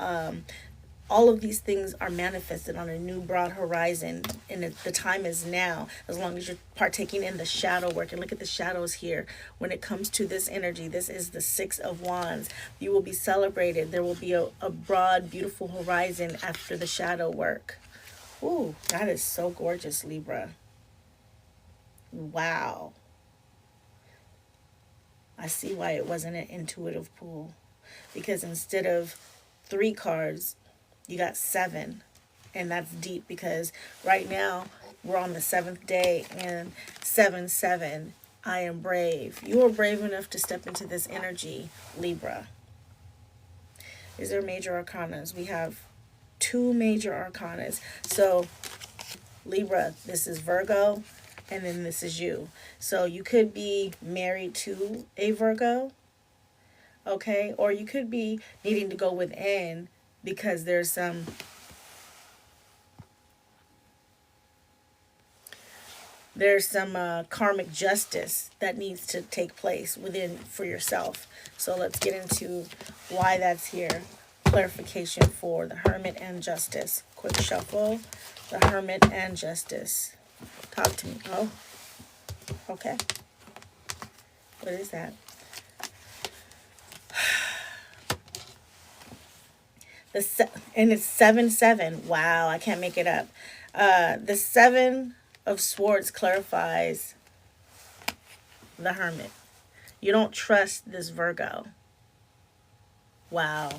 all of these things are manifested on a new broad horizon, and the time is now, as long as you're partaking in the shadow work. And look at the shadows here. When it comes to this energy, this is the Six of Wands. You will be celebrated. There will be a broad, beautiful horizon after the shadow work. Ooh, that is so gorgeous, Libra. Wow. I see why it wasn't an intuitive pull. Because instead of 3 cards, you got 7. And that's deep because right now we're on the 7th day and 7-7. I am brave. You are brave enough to step into this energy, Libra. These are major arcanas. We have 2 major arcanas. So Libra, this is Virgo, and then this is you. So you could be married to a Virgo, okay? Or you could be needing to go within because there's some karmic justice that needs to take place within for yourself. So let's get into why that's here. Clarification for the Hermit and Justice. Quick shuffle. The Hermit and Justice. Talk to me. Oh, okay. What is that? And it's 7-7. Wow, I can't make it up. The 7 of Swords clarifies the Hermit. You don't trust this Virgo. Wow.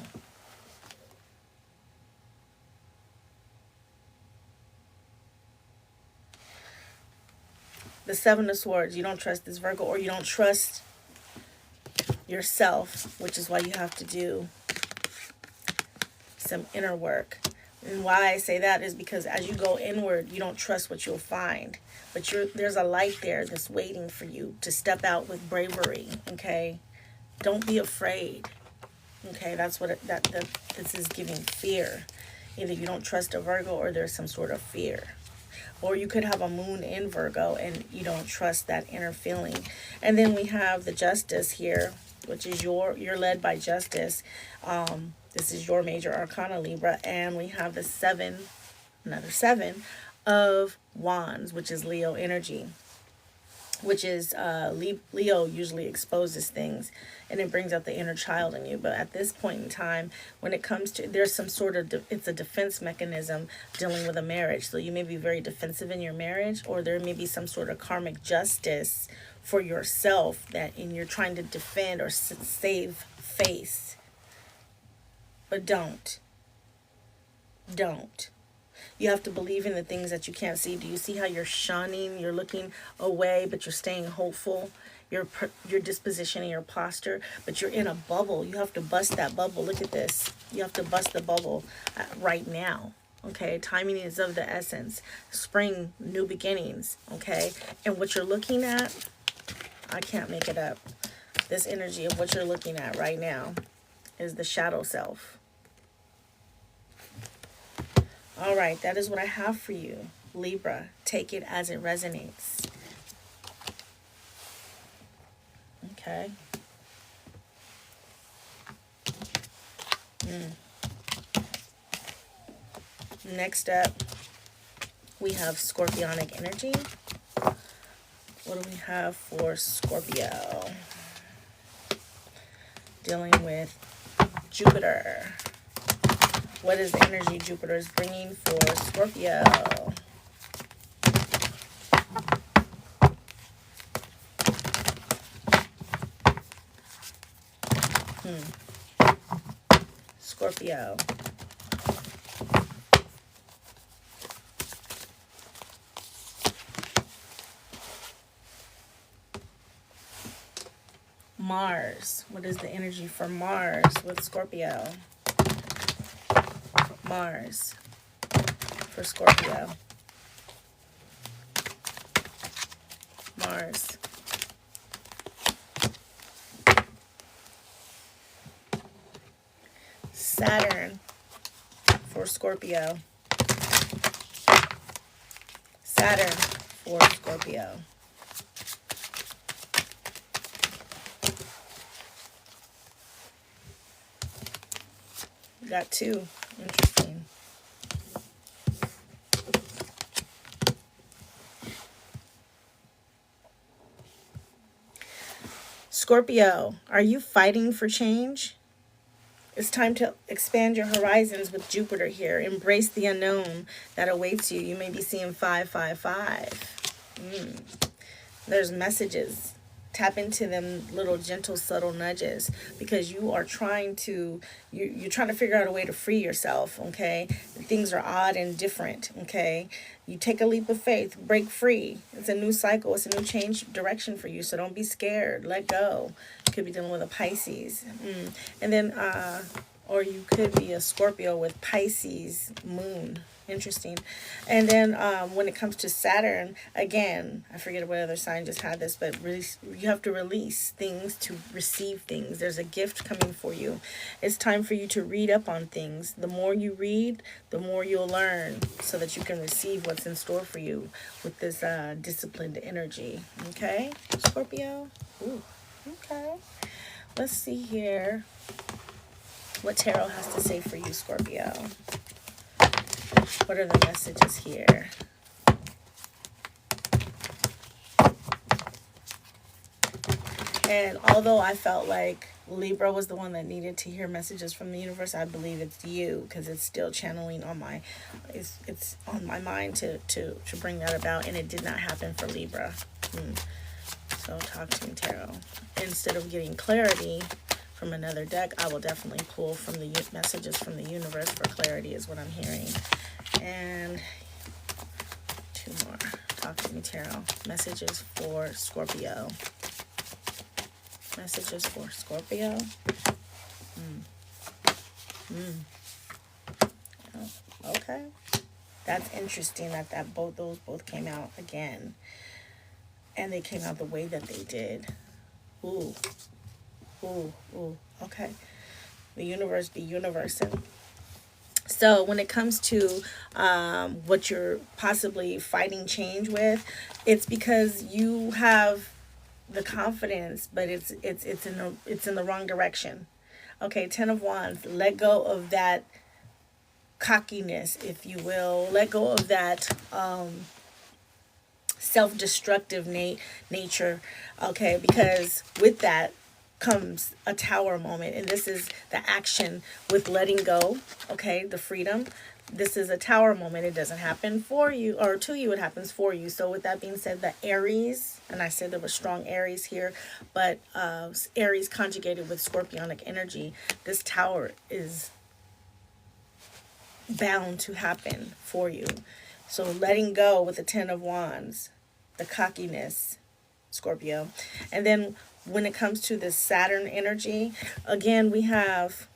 The 7 of Swords, you don't trust this Virgo, or you don't trust yourself, which is why you have to do some inner work. And why I say that is because as you go inward, you don't trust what you'll find. But there's a light there that's waiting for you to step out with bravery, okay? Don't be afraid, okay? That's what this is giving, fear. Either you don't trust a Virgo or there's some sort of fear. Or you could have a moon in Virgo and you don't trust that inner feeling. And then we have the Justice here, which is you're led by justice. This is your major arcana, Libra. And we have the 7, another 7 of Wands, which is Leo energy. Which is Leo usually exposes things and it brings out the inner child in you. But at this point in time, when it comes to, there's some sort of, it's a defense mechanism dealing with a marriage. So you may be very defensive in your marriage, or there may be some sort of karmic justice for yourself that you're trying to defend or save face. But don't. You have to believe in the things that you can't see. Do you see how you're shunning? You're looking away, but you're staying hopeful. Your disposition and your posture, but you're in a bubble. You have to bust that bubble. Look at this. You have to bust the bubble right now. Okay, timing is of the essence. Spring, new beginnings. Okay, and what you're looking at, I can't make it up. This energy of what you're looking at right now is the shadow self. All right, that is what I have for you, Libra. Take it as it resonates. Okay. Next up, we have Scorpionic energy. What do we have for Scorpio? Dealing with Jupiter. What is the energy Jupiter is bringing for Scorpio? Scorpio. Mars. What is the energy for Mars with Scorpio? Mars for Scorpio. Mars. Saturn for Scorpio. Saturn for Scorpio. Got two. Interesting. Scorpio, are you fighting for change? It's time to expand your horizons with Jupiter here. Embrace the unknown that awaits you. You may be seeing 555. There's messages. Tap into them little gentle, subtle nudges, because you are trying to, you're trying to figure out a way to free yourself, okay? Things are odd and different, okay? You take a leap of faith, break free. It's a new cycle. It's a new change direction for you, so don't be scared. Let go. You could be dealing with a Pisces. And then, or you could be a Scorpio with Pisces moon. Interesting. And then when it comes to Saturn, again, I forget what other sign just had this, but you have to release things to receive things. There's a gift coming for you. It's time for you to read up on things. The more you read, the more you'll learn, so that you can receive what's in store for you with this disciplined energy. Okay, Scorpio? Ooh, okay. Let's see here what Tarot has to say for you, Scorpio. What are the messages here? And although I felt like Libra was the one that needed to hear messages from the universe, I believe it's you, because it's still channeling on my, it's on my mind to bring that about, and it did not happen for Libra. So talk to me, Tarot. Instead of getting clarity from another deck, I will definitely pull from the messages from the universe for clarity is what I'm hearing. And two more. Talk to me, Tarot. Messages for Scorpio. Messages for Scorpio. Oh, okay. That's interesting that those both came out again. And they came out the way that they did. Ooh. Ooh, ooh. Okay. The universe be universing. So when it comes to what you're possibly fighting change with, it's because you have the confidence, but it's in the wrong direction. Okay, 10 of Wands. Let go of that cockiness, if you will. Let go of that self-destructive nature. Okay, because with that comes a tower moment, and this is the action with letting go, okay, the freedom. This is a tower moment. It doesn't happen for you or to you, it happens for you. So with that being said, the Aries, and I said there was strong Aries here, but Aries conjugated with Scorpionic energy, this tower is bound to happen for you. So letting go with the 10 of Wands, the cockiness, Scorpio. And then when it comes to the Saturn energy, again, we have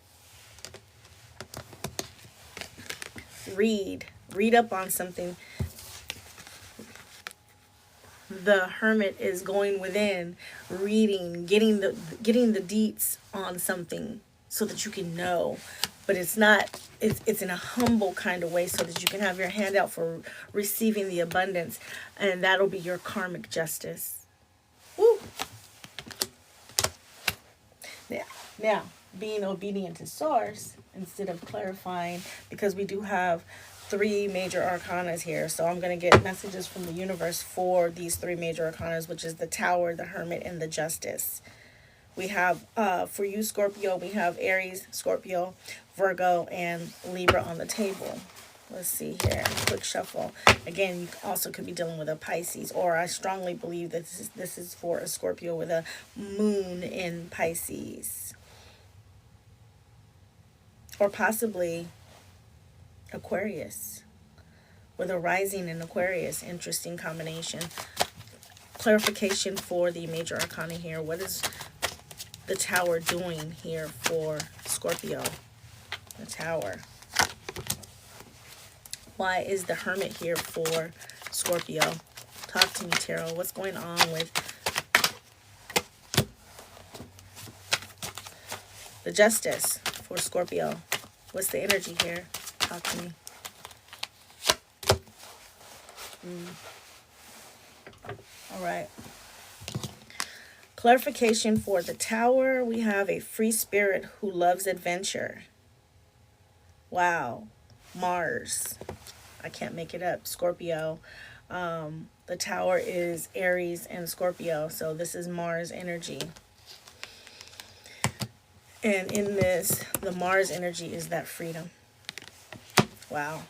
read up on something. The Hermit is going within, reading, getting the deets on something so that you can know. But it's not, it's in a humble kind of way, so that you can have your hand out for receiving the abundance, and that'll be your karmic justice. Woo! Now, being obedient to source instead of clarifying, because we do have three major arcanas here. So I'm going to get messages from the universe for these three major arcanas, which is the Tower, the Hermit, and the Justice. We have, for you, Scorpio, we have Aries, Scorpio, Virgo, and Libra on the table. Let's see here. Quick shuffle. Again, you also could be dealing with a Pisces, or I strongly believe that this is for a Scorpio with a moon in Pisces. Or possibly Aquarius with a rising in Aquarius. Interesting combination. Clarification for the major arcana here. What is the Tower doing here for Scorpio? The Tower. Why is the Hermit here for Scorpio? Talk to me, Tarot. What's going on with the Justice for Scorpio? What's the energy here? Talk to me. All right. Clarification for the Tower. We have a free spirit who loves adventure. Wow. Mars. I can't make it up. Scorpio. The Tower is Aries and Scorpio. So this is Mars energy. And in this, the Mars energy is that freedom. Wow.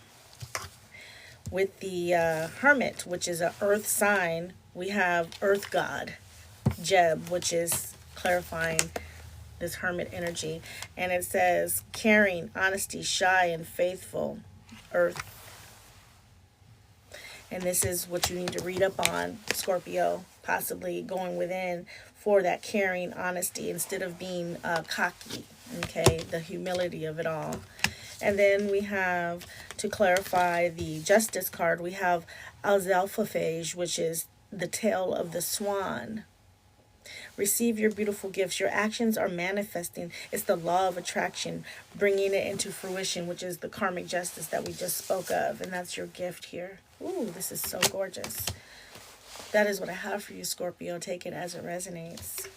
With the Hermit, which is an earth sign, we have Earth God, Jeb, which is clarifying this Hermit energy. And it says caring, honesty, shy, and faithful, Earth. And this is what you need to read up on, Scorpio, possibly going within for that caring, honesty, instead of being cocky, okay, the humility of it all. And then we have, to clarify the Justice card, we have Azalfaphage, which is the tail of the swan. Receive your beautiful gifts. Your actions are manifesting. It's the law of attraction, bringing it into fruition, which is the karmic justice that we just spoke of. And that's your gift here. Ooh, this is so gorgeous. That is what I have for you, Scorpio. Take it as it resonates.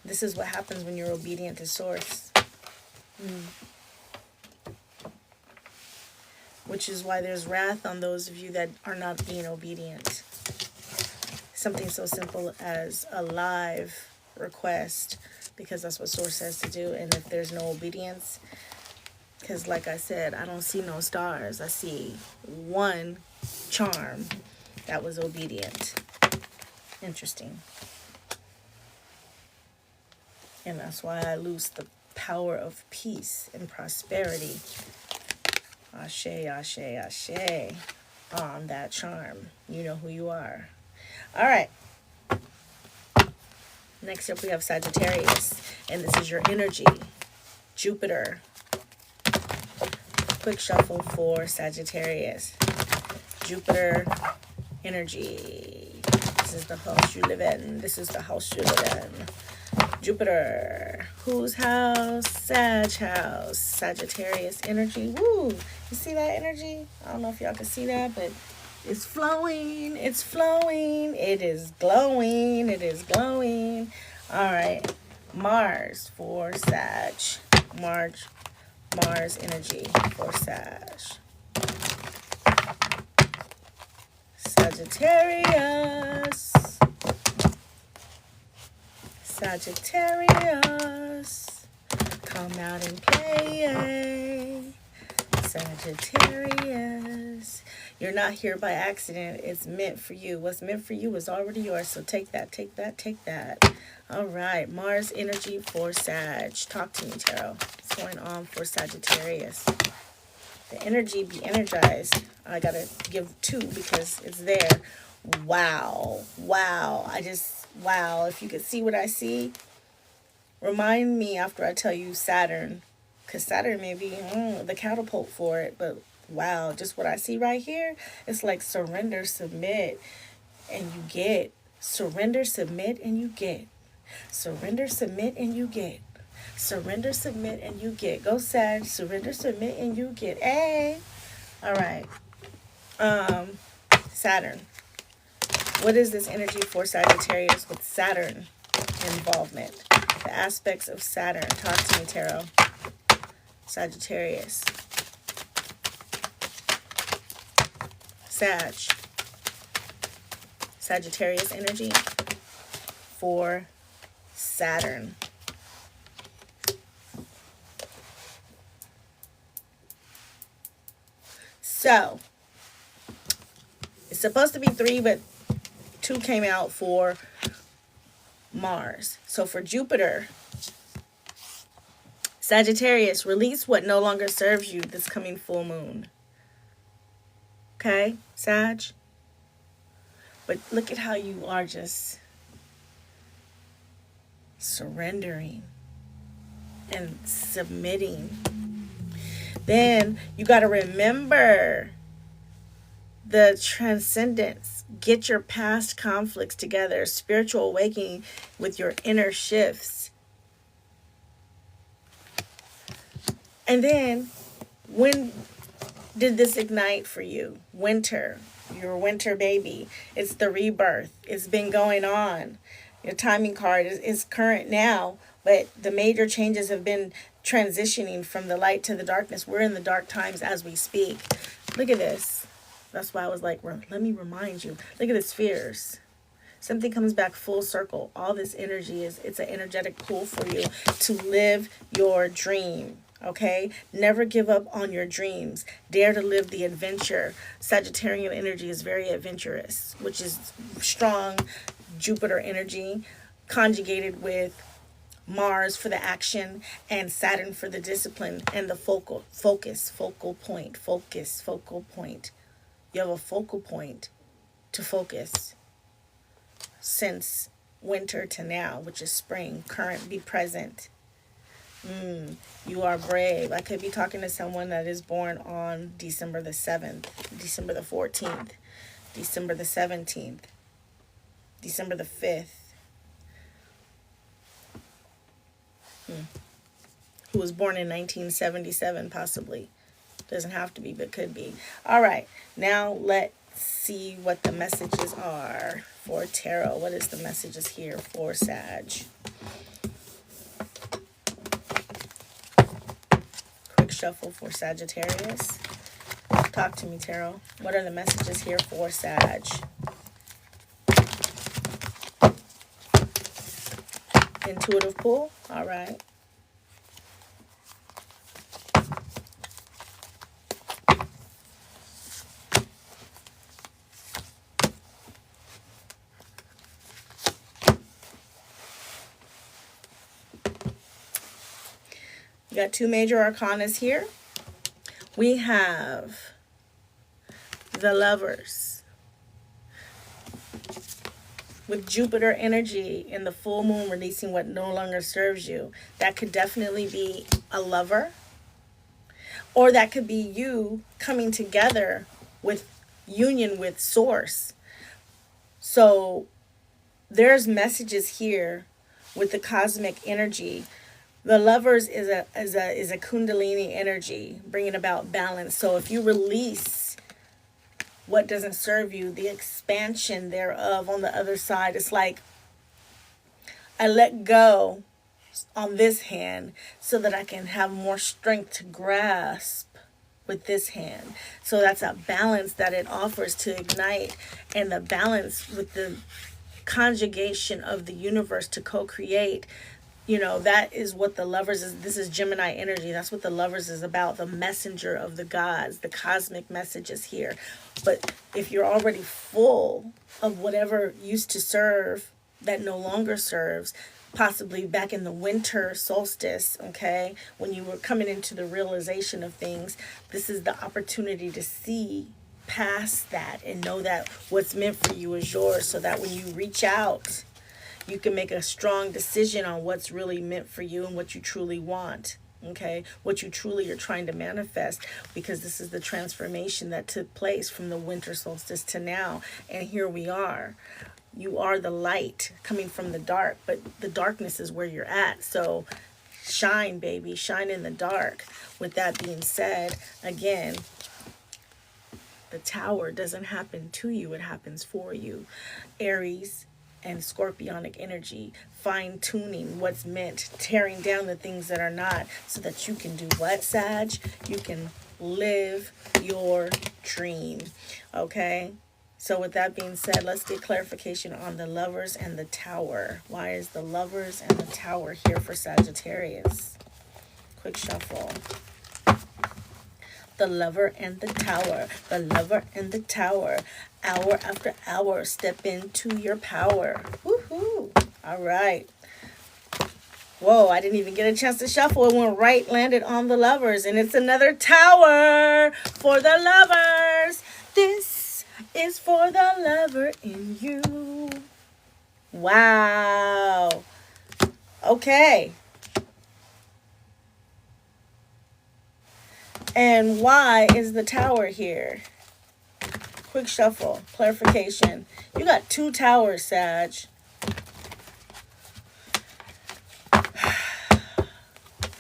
This is what happens when you're obedient to source. Which is why there's wrath on those of you that are not being obedient. Something so simple as a live request, because that's what source says to do. And if there's no obedience, because like I said, I don't see no stars. I see one charm that was obedient. Interesting. And that's why I lose the power of peace and prosperity. Ashe, ashe, ashe. On that charm. You know who you are. All right. Next up we have Sagittarius. And this is your energy. Jupiter. Quick shuffle for Sagittarius. Jupiter energy. This is the house you live in. This is the house you live in. Jupiter. Whose house? Sag house. Sagittarius energy. Woo! You see that energy? I don't know if y'all can see that, but it's flowing. It's flowing. It is glowing. It is glowing. All right. Mars for Sag. Mars energy for Sag. Sagittarius. Sagittarius. Come out and play. Sagittarius. You're not here by accident. It's meant for you. What's meant for you is already yours. So take that, take that, take that. All right. Mars energy for Sag. Talk to me, Tarot. What's going on for Sagittarius? The energy, be energized. I got to give two because it's there. Wow. Wow. Wow. If you could see what I see, remind me after I tell you Saturn. Because Saturn may be the catapult for it. But wow, just what I see right here, it's like surrender, submit, and you get. Surrender, submit, and you get. Surrender, submit, and you get. Surrender, submit, and you get. Go Sag. Surrender, submit, and you get. Hey. All right. Saturn. What is this energy for Sagittarius with Saturn involvement? The aspects of Saturn. Talk to me, Tarot. Sagittarius. Sagittarius energy for Saturn. So, it's supposed to be 3, but 2 came out for Mars. So for Jupiter, Sagittarius, release what no longer serves you this coming full moon. Okay, Sag? But look at how you are just surrendering and submitting. Then you got to remember the transcendence. Get your past conflicts together. Spiritual awakening with your inner shifts. And then, when did this ignite for you? Winter. Your winter baby. It's the rebirth. It's been going on. Your timing card is current now, but the major changes have been transitioning from the light to the darkness. We're in the dark times as we speak. Look at this. That's why I was like, let me remind you. Look at the spheres. Something comes back full circle. All this energy it's an energetic pull for you to live your dream. Okay? Never give up on your dreams. Dare to live the adventure. Sagittarian energy is very adventurous, which is strong Jupiter energy conjugated with Mars for the action and Saturn for the discipline and the focal point. You have a focal point to focus since winter to now, which is spring. Current, be present. You are brave. I could be talking to someone that is born on December the 7th, December the 14th, December the 17th, December the 5th. Who was born in 1977, possibly. Doesn't have to be, but could be. All right. Now let's see what the messages are for tarot. What is the messages here for Sag? Quick shuffle for Sagittarius. Talk to me, tarot. What are the messages here for Sag? Intuitive pull. All right. We got 2 major arcanas here. We have the Lovers. With Jupiter energy in the full moon releasing what no longer serves you. That could definitely be a lover. Or that could be you coming together with union with Source. So there's messages here with the cosmic energy. The Lovers is a Kundalini energy, bringing about balance. So if you release what doesn't serve you, the expansion thereof on the other side, it's like I let go on this hand so that I can have more strength to grasp with this hand. So that's a balance that it offers to ignite, and the balance with the conjugation of the universe to co-create. You know, that is what the Lovers is. This is Gemini energy. That's what the Lovers is about. The messenger of the gods. The cosmic messages here. But if you're already full of whatever used to serve that no longer serves, possibly back in the winter solstice, okay, when you were coming into the realization of things, this is the opportunity to see past that and know that what's meant for you is yours, so that when you reach out, you can make a strong decision on what's really meant for you and what you truly want, okay? What you truly are trying to manifest, because this is the transformation that took place from the winter solstice to now. And here we are. You are the light coming from the dark, but the darkness is where you're at. So shine, baby. Shine in the dark. With that being said, again, the Tower doesn't happen to you. It happens for you. Aries and scorpionic energy, fine-tuning what's meant, tearing down the things that are not, so that you can do what, Sag? You can live your dream. Okay? So with that being said, let's get clarification on the Lovers and the Tower. Why is the Lovers and the Tower here for Sagittarius? Quick shuffle. The Lover and the Tower. The Lover and the Tower. Hour after hour, step into your power. Woohoo! All right. Whoa, I didn't even get a chance to shuffle. It went right, landed on the Lovers. And it's another Tower for the Lovers. This is for the lover in you. Wow. Okay. And why is the Tower here? Quick shuffle, clarification. You got 2 towers, Sag.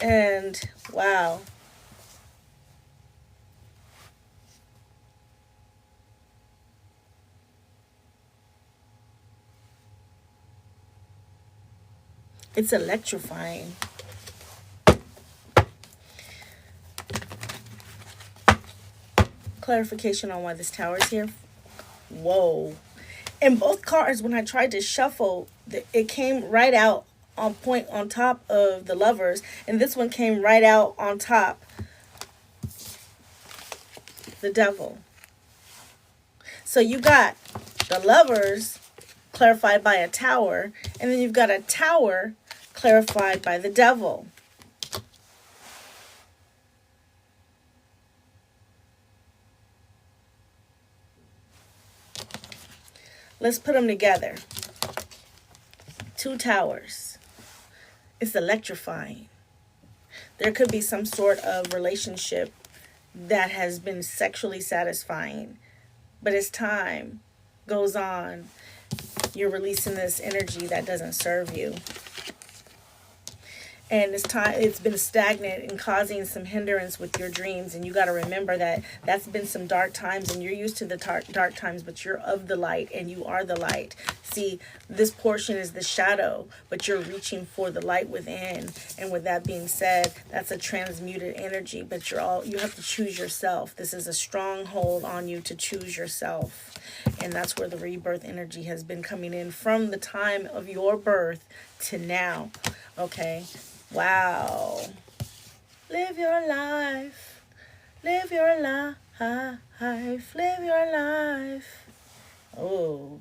And wow. It's electrifying. Clarification on why this tower is here. Whoa. In both cards, when I tried to shuffle, it came right out on point on top of the Lovers. And this one came right out on top the Devil. So you got the Lovers clarified by a Tower. And then you've got a Tower clarified by the Devil. Let's put them together. 2 towers. It's electrifying. There could be some sort of relationship that has been sexually satisfying. But as time goes on, you're releasing this energy that doesn't serve you. And it's been stagnant and causing some hindrance with your dreams. And you got to remember that that's been some dark times, and you're used to the dark times, but you're of the light and you are the light. See, this portion is the shadow, but you're reaching for the light within. And with that being said, that's a transmuted energy, but you have to choose yourself. This is a stronghold on you to choose yourself. And that's where the rebirth energy has been coming in from the time of your birth to now. Okay? Wow. Live your life. Live your life. Live your life. Oh.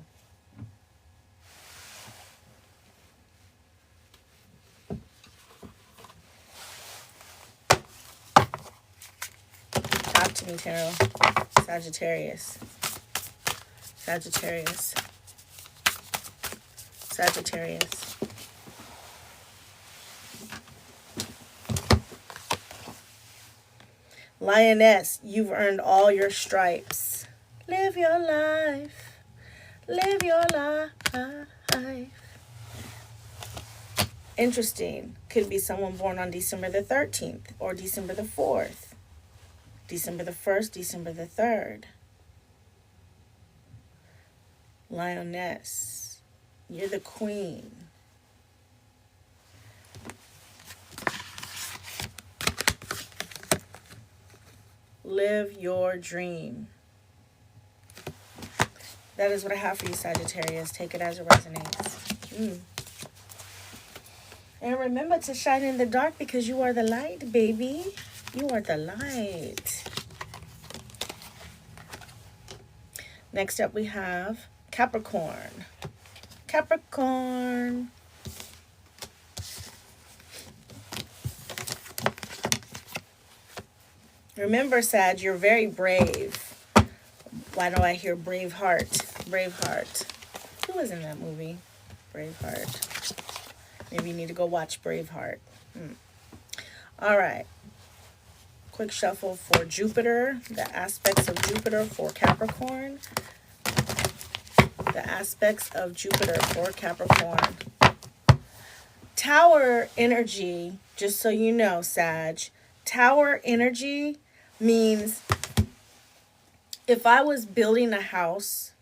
Talk to me, Tarot. Sagittarius. Sagittarius. Sagittarius. Lioness, you've earned all your stripes. Live your life. Live your life. Interesting. Could be someone born on December the 13th or December the 4th. December the 1st, December the 3rd. Lioness, you're the queen. Live your dream. That is what I have for you, Sagittarius. Take it as it resonates. And remember to shine in the dark, because you are the light, baby. You are the light. Next up we have Capricorn. Capricorn. Remember, Sag, you're very brave. Why do I hear Braveheart? Braveheart. Who was in that movie? Braveheart. Maybe you need to go watch Braveheart. All right. Quick shuffle for Jupiter. The aspects of Jupiter for Capricorn. The aspects of Jupiter for Capricorn. Tower energy, just so you know, Sag. Tower energy means if I was building a house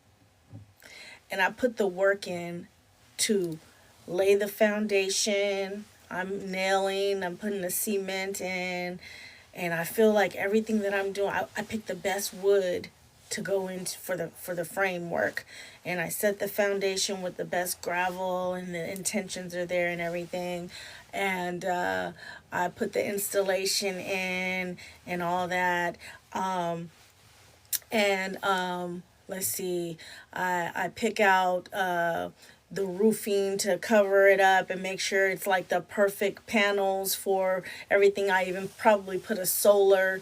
and I put the work in to lay the foundation. I'm nailing, I'm putting the cement in, and I feel like everything that I'm doing, I picked the best wood to go into for the framework, and I set the foundation with the best gravel, and the intentions are there and everything, and I put the installation in and all that, and let's see, I pick out the roofing to cover it up and make sure it's like the perfect panels for everything. I even probably put a solar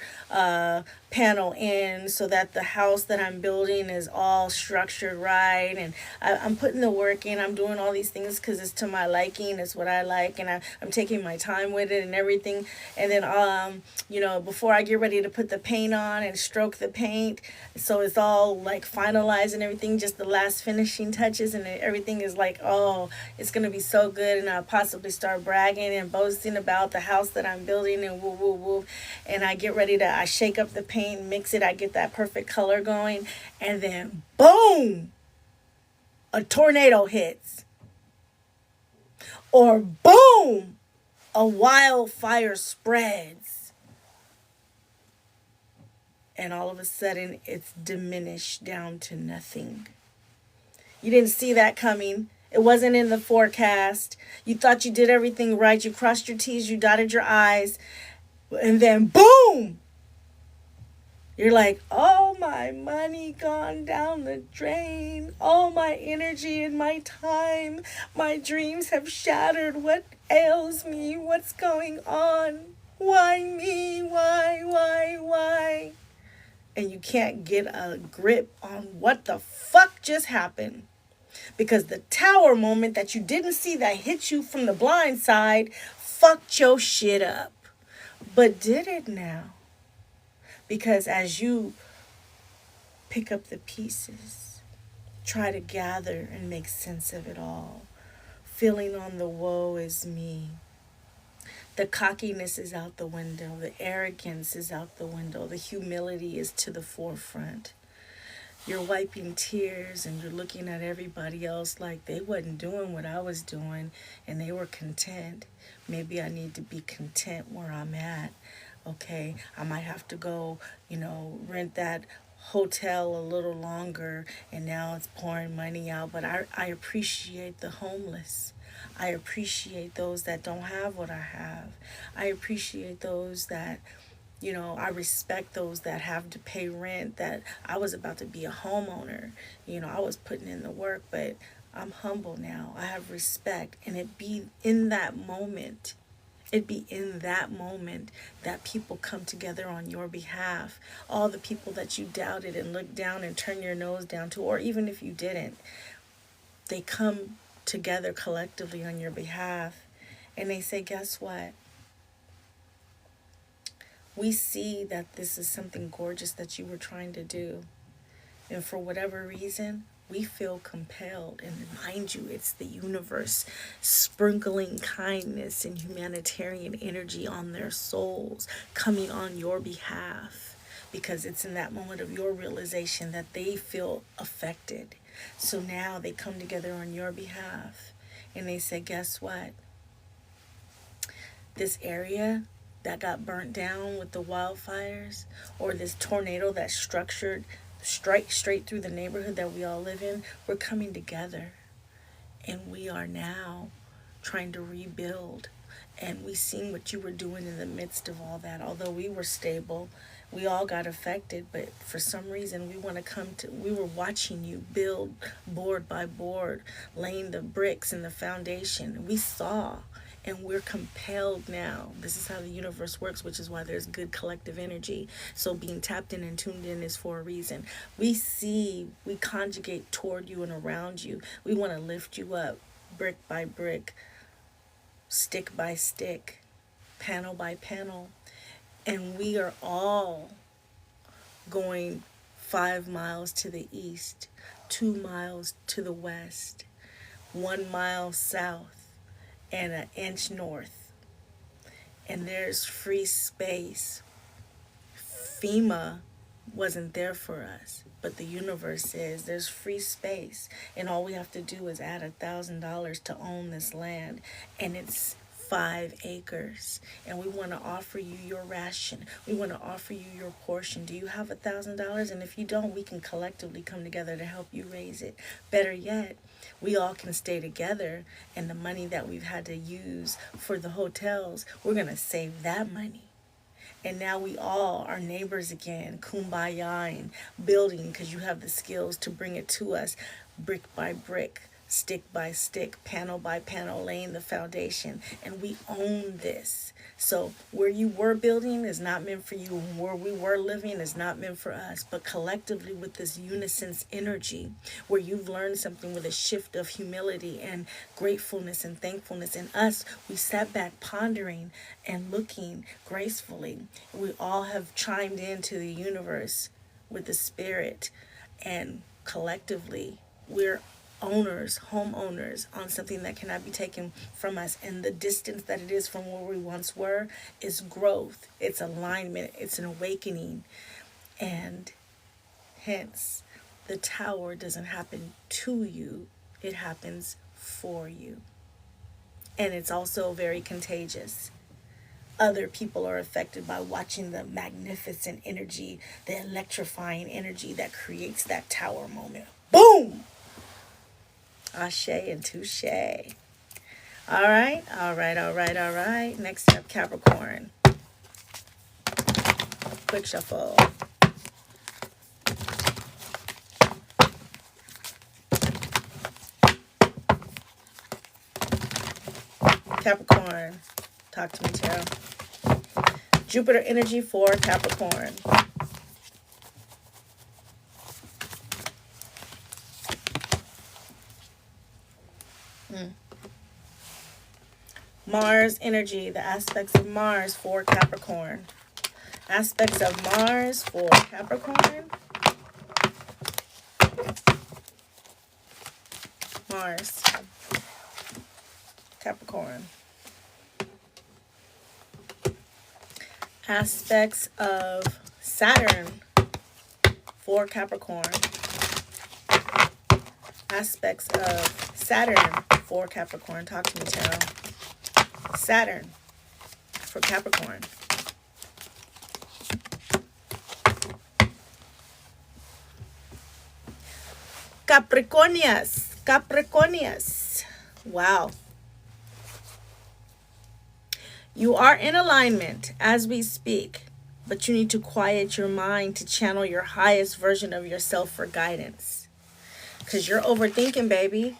panel in so that the house that I'm building is all structured right. And I'm putting the work in. I'm doing all these things because it's to my liking. It's what I like, and I'm taking my time with it and everything. And then before I get ready to put the paint on and stroke the paint, so it's all like finalized and everything, just the last finishing touches, and everything is like, oh, it's gonna be so good. And I'll possibly start bragging and boasting about the house that I'm building, and woo woo woo. And I shake up the paint, mix it, I get that perfect color going, and then boom, a tornado hits, or boom, a wildfire spreads, and all of a sudden it's diminished down to nothing. You didn't see that coming. It wasn't in the forecast. You thought you did everything right. You crossed your T's, you dotted your I's, and then boom! You're like, all my money gone down the drain. All my energy and my time. My dreams have shattered. What ails me? What's going on? Why me? Why? And you can't get a grip on what the fuck just happened. Because the tower moment that you didn't see that hit you from the blind side fucked your shit up. But did it now? Because as you pick up the pieces, try to gather and make sense of it all, feeling on the woe is me. The cockiness is out the window. The arrogance is out the window. The humility is to the forefront. You're wiping tears and you're looking at everybody else like they wasn't doing what I was doing and they were content. Maybe I need to be content where I'm at. Okay, I might have to go, rent that hotel a little longer, and now it's pouring money out. But I appreciate the homeless. I appreciate those that don't have what I have. I appreciate those that, I respect those that have to pay rent, that I was about to be a homeowner. I was putting in the work, but I'm humble now. I have respect. And it'd be in that moment that people come together on your behalf. All the people that you doubted and looked down and turned your nose down to, or even if you didn't, they come together collectively on your behalf. And they say, guess what? We see that this is something gorgeous that you were trying to do. And for whatever reason, we feel compelled. And mind you, it's the universe sprinkling kindness and humanitarian energy on their souls, coming on your behalf. Because it's in that moment of your realization that they feel affected. So now they come together on your behalf. And they say, guess what? This area that got burnt down with the wildfires, or this tornado that strike straight through the neighborhood that we all live in, we're coming together. And we are now trying to rebuild. And we seen what you were doing in the midst of all that. Although we were stable, we all got affected, but for some reason we were watching you build board by board, laying the bricks and the foundation. We saw. And we're compelled now. This is how the universe works, which is why there's good collective energy. So being tapped in and tuned in is for a reason. We conjugate toward you and around you. We want to lift you up brick by brick, stick by stick, panel by panel. And we are all going 5 miles to the east, 2 miles to the west, 1 mile south, and an inch north. And there's free space. FEMA wasn't there for us, but the universe is. There's free space, and all we have to do is add $1,000 to own this land, and it's 5 acres. And we want to offer you your ration. We want to offer you your portion. Do you have $1,000? And if you don't, we can collectively come together to help you raise it. Better yet, we all can stay together, and the money that we've had to use for the hotels, we're going to save that money. And now we all are neighbors again, kumbaya and building, because you have the skills to bring it to us, brick by brick, stick by stick, panel by panel, laying the foundation. And we own this. So where you were building is not meant for you, and where we were living is not meant for us. But collectively, with this unison energy, where you've learned something with a shift of humility and gratefulness and thankfulness, and us, we sat back pondering and looking gracefully. We all have chimed into the universe with the spirit, and collectively, we're owners, homeowners, on something that cannot be taken from us. And the distance that it is from where we once were is growth, it's alignment, it's an awakening. And hence, the tower doesn't happen to you, it happens for you. And it's also very contagious. Other people are affected by watching the magnificent energy, the electrifying energy that creates that tower moment. Boom! Ashe and touche. All right. Next up, Capricorn. Quick shuffle. Capricorn. Talk to me, Tarot. Jupiter energy for Capricorn. Mars energy, the aspects of Mars for Capricorn. Aspects of Mars for Capricorn. Mars. Capricorn. Aspects of Saturn for Capricorn. Aspects of Saturn for Capricorn. Talk to me, Tarot. Saturn for Capricorn. Capricornias. Wow. You are in alignment as we speak, but you need to quiet your mind to channel your highest version of yourself for guidance. Because you're overthinking, baby.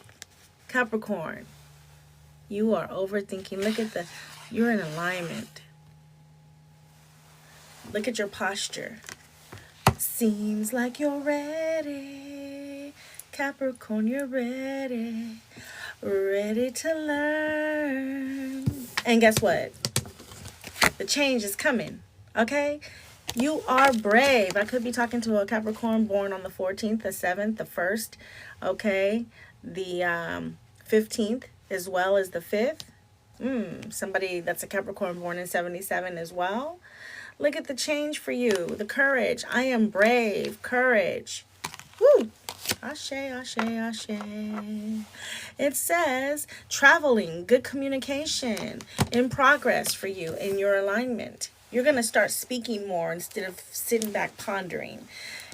Capricorn. You are overthinking. Look at you're in alignment. Look at your posture. Seems like you're ready. Capricorn, you're ready. Ready to learn. And guess what? The change is coming. Okay? You are brave. I could be talking to a Capricorn born on the 14th, the 7th, the 1st. Okay? The 15th. As well as the 5th. Somebody that's a Capricorn born in 77 as well. Look at the change for you. The courage. I am brave. Courage. Woo. Ashe, ashe, ashe. It says traveling, good communication in progress for you in your alignment. You're going to start speaking more instead of sitting back pondering.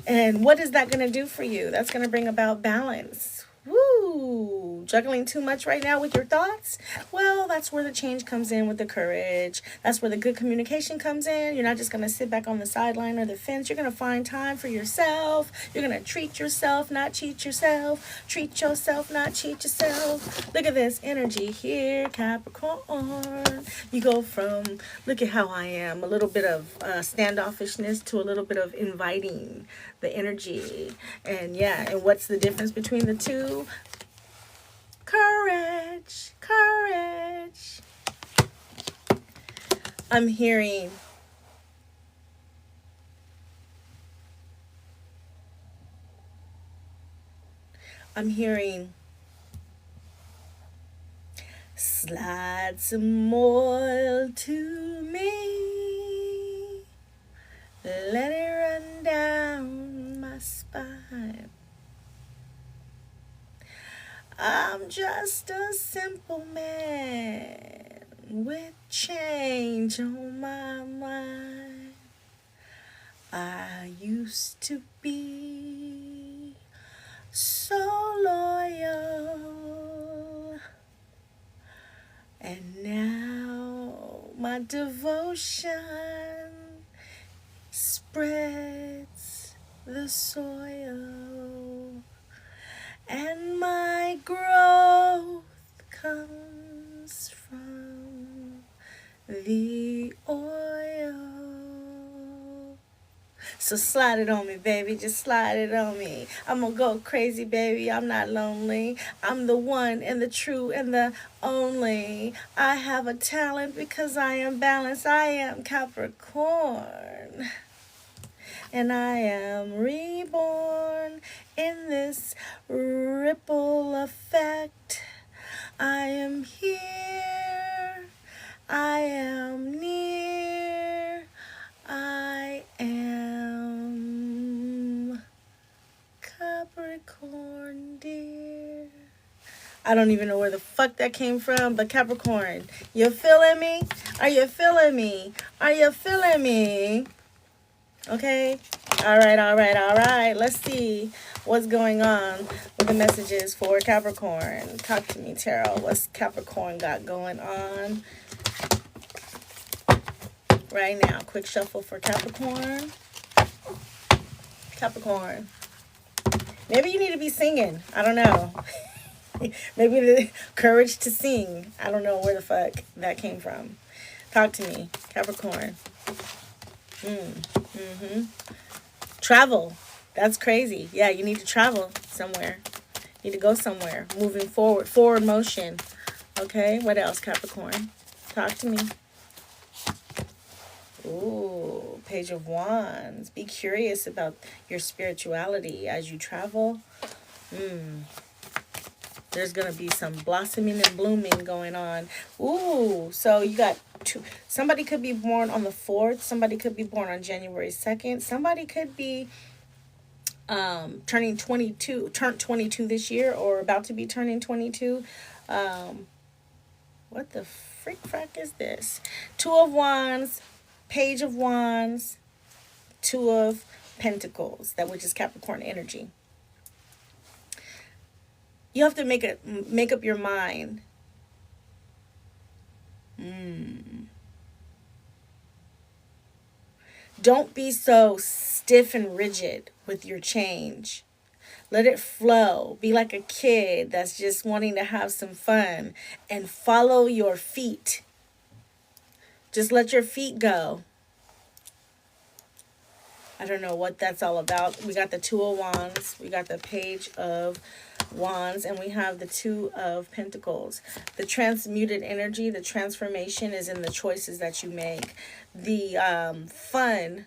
And what is that going to do for you? That's going to bring about balance. Woo! Juggling too much right now with your thoughts? Well, that's where the change comes in with the courage. That's where the good communication comes in. You're not just going to sit back on the sideline or the fence. You're going to find time for yourself. You're going to treat yourself, not cheat yourself. Treat yourself, not cheat yourself. Look at this energy here, Capricorn. You go from, look at how I am, a little bit of standoffishness to a little bit of inviting the energy. And yeah, and what's the difference between the two? Courage, courage. I'm hearing slide some oil to me, let it run down I'm just a simple man with change on my mind. I used to be so loyal, and now my devotion spreads the soil, and my growth comes from the oil. So slide it on me, baby. Just slide it on me. I'm gonna go crazy, baby. I'm not lonely. I'm the one and the true and the only. I have a talent because I am balanced. I am Capricorn. And I am reborn in this ripple effect. I am here. I am near. I am Capricorn, dear. I don't even know where the fuck that came from, but Capricorn, you feeling me? Are you feeling me? Are you feeling me? Okay? All right. Let's see what's going on with the messages for Capricorn. Talk to me, Tarot. What's Capricorn got going on right now? Quick shuffle for Capricorn. Capricorn. Maybe you need to be singing. I don't know. Maybe the courage to sing. I don't know where the fuck that came from. Talk to me, Capricorn. Travel. That's crazy. Yeah, you need to travel somewhere. You need to go somewhere. Moving forward. Forward motion. Okay, what else, Capricorn? Talk to me. Ooh, Page of Wands. Be curious about your spirituality as you travel. There's going to be some blossoming and blooming going on. Ooh, so you got two. Somebody could be born on the 4th. Somebody could be born on January 2nd. Somebody could be turned 22 this year, or about to be turning 22. What the frick frack is this? 2 of Wands, Page of Wands, 2 of Pentacles, that which is Capricorn energy. You have to make up your mind. Don't be so stiff and rigid with your change. Let it flow. Be like a kid that's just wanting to have some fun, and follow your feet. Just let your feet go. I don't know what that's all about. We got the 2 of Wands. We got the Page of Wands. And we have the 2 of Pentacles. The transmuted energy, the transformation is in the choices that you make. The fun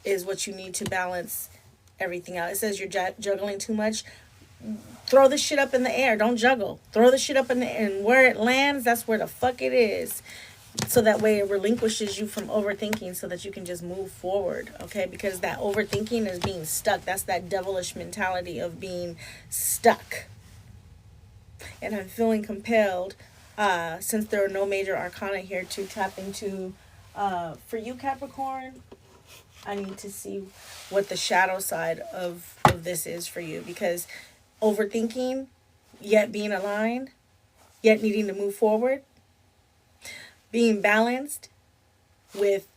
is what you need to balance everything out. It says you're juggling too much. Throw the shit up in the air. Don't juggle. Throw the shit up in the air. And where it lands, that's where the fuck it is. So that way it relinquishes you from overthinking, so that you can just move forward, okay? Because that overthinking is being stuck. That's that devilish mentality of being stuck. And I'm feeling compelled, since there are no major arcana here, to tap into, for you, Capricorn, I need to see what the shadow side of this is for you. Because overthinking, yet being aligned, yet needing to move forward, being balanced with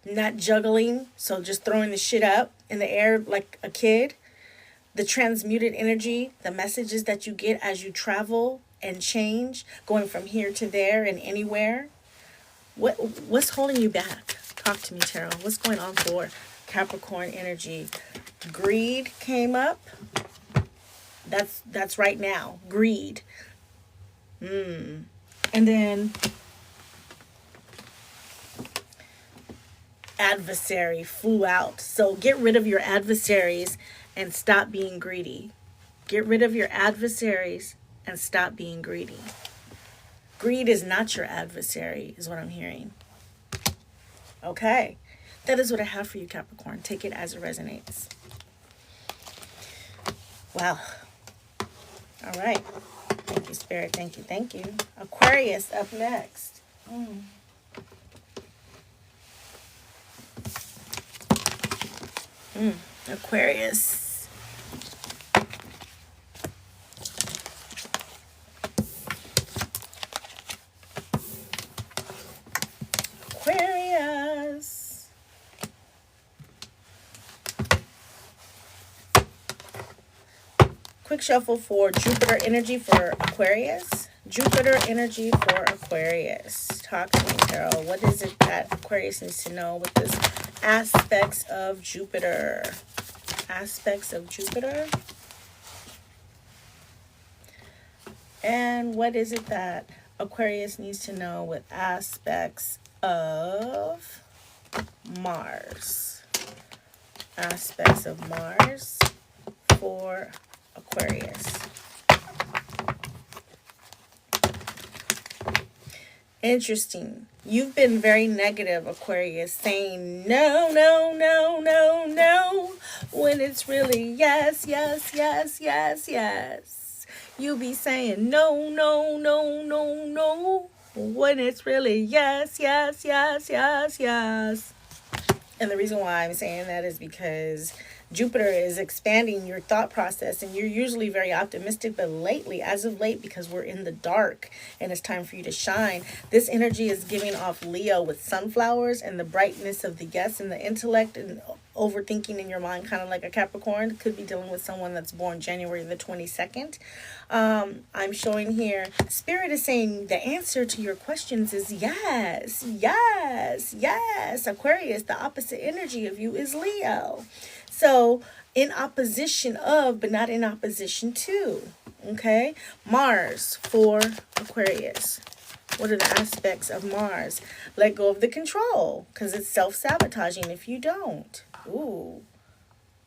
not juggling, so just throwing the shit up in the air like a kid. The transmuted energy, the messages that you get as you travel and change, going from here to there and anywhere. What's holding you back? Talk to me, Tarot. What's going on for Capricorn energy? Greed came up. That's right now. Greed. And then adversary flew out. So get rid of your adversaries and stop being greedy. Get rid of your adversaries and stop being greedy. Greed is not your adversary, is what I'm hearing. Okay. That is what I have for you, Capricorn. Take it as it resonates. Wow. All right. Thank you, Spirit. Thank you. Thank you. Aquarius up next. Aquarius. Aquarius. Quick shuffle for Jupiter energy for Aquarius. Jupiter energy for Aquarius. Talk to me, Tarot. What is it that Aquarius needs to know with this aspects of Jupiter? Aspects of Jupiter. And what is it that Aquarius needs to know with aspects of Mars? Aspects of Mars for Aquarius. Interesting. You've been very negative, Aquarius, saying no, no, no, no, no, when it's really yes, yes, yes, yes, yes. You be saying no, no, no, no, no, when it's really yes, yes, yes, yes, yes. And the reason why I'm saying that is because Jupiter is expanding your thought process, and you're usually very optimistic, but lately, as of late, because we're in the dark and it's time for you to shine, this energy is giving off Leo with sunflowers and the brightness of the yes and the intellect and overthinking in your mind, kind of like a Capricorn. Could be dealing with someone that's born January the 22nd. I'm showing here, Spirit is saying the answer to your questions is yes, yes, yes. Aquarius, the opposite energy of you is Leo. So, in opposition of, but not in opposition to. Okay? Mars for Aquarius. What are the aspects of Mars? Let go of the control, because it's self-sabotaging if you don't. Ooh.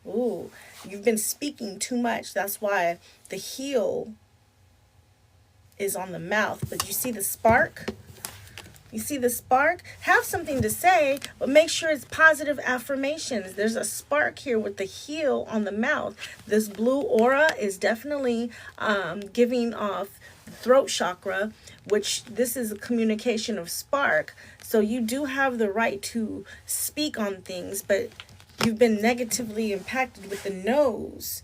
Ooh. You've been speaking too much. That's why the heel is on the mouth. But you see the spark? You see the spark? Have something to say, but make sure it's positive affirmations. There's a spark here with the heel on the mouth. This blue aura is definitely giving off the throat chakra, which this is a communication of spark. So you do have the right to speak on things, but you've been negatively impacted with the nose,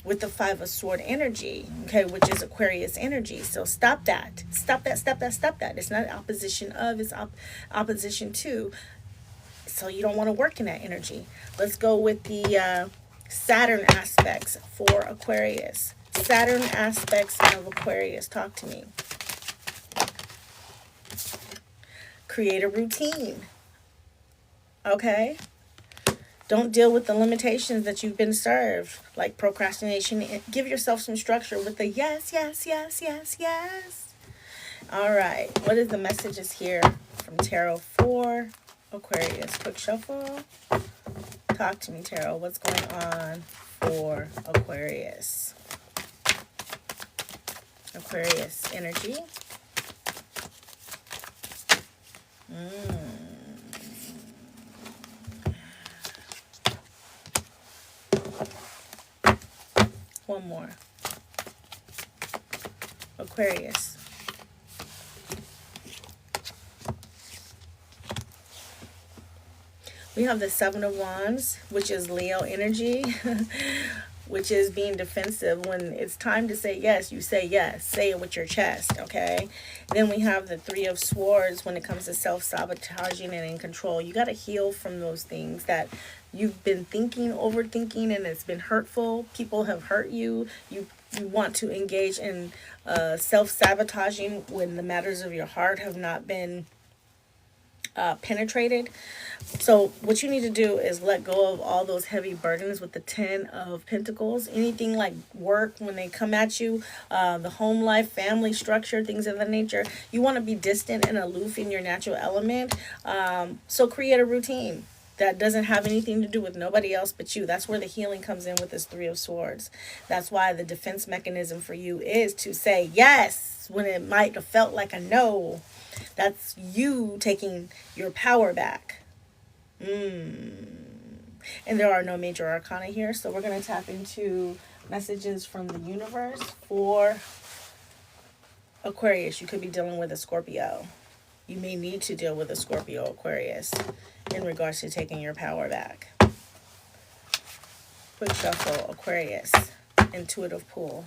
with the Five of Sword energy, okay, which is Aquarius energy. So stop that. Stop that, stop that, stop that. It's not opposition of, it's opposition to. So you don't want to work in that energy. Let's go with the Saturn aspects for Aquarius. Saturn aspects of Aquarius. Talk to me. Create a routine. Okay? Don't deal with the limitations that you've been served, like procrastination. Give yourself some structure with the yes, yes, yes, yes, yes. All right. What is the messages here from Tarot for Aquarius? Quick shuffle. Talk to me, Tarot. What's going on for Aquarius? Aquarius energy. One more. Aquarius. We have the Seven of Wands, which is Leo energy, which is being defensive. When it's time to say yes, you say yes. Say it with your chest, okay? Then we have the Three of Swords when it comes to self-sabotaging and in control. You got to heal from those things that you've been thinking, overthinking, and it's been hurtful. People have hurt you. You want to engage in self-sabotaging when the matters of your heart have not been penetrated. So what you need to do is let go of all those heavy burdens with the Ten of Pentacles. Anything like work, when they come at you, the home life, family structure, things of that nature, you want to be distant and aloof in your natural element. So create a routine that doesn't have anything to do with nobody else but you. That's where the healing comes in with this Three of Swords. That's why the defense mechanism for you is to say yes when it might have felt like a no. That's you taking your power back. And there are no major arcana here, so we're going to tap into Messages from the universe for Aquarius. You could be dealing with a Scorpio. You may need to deal with a Scorpio Aquarius in regards to taking your power back. Quick shuffle, Aquarius. Intuitive pool.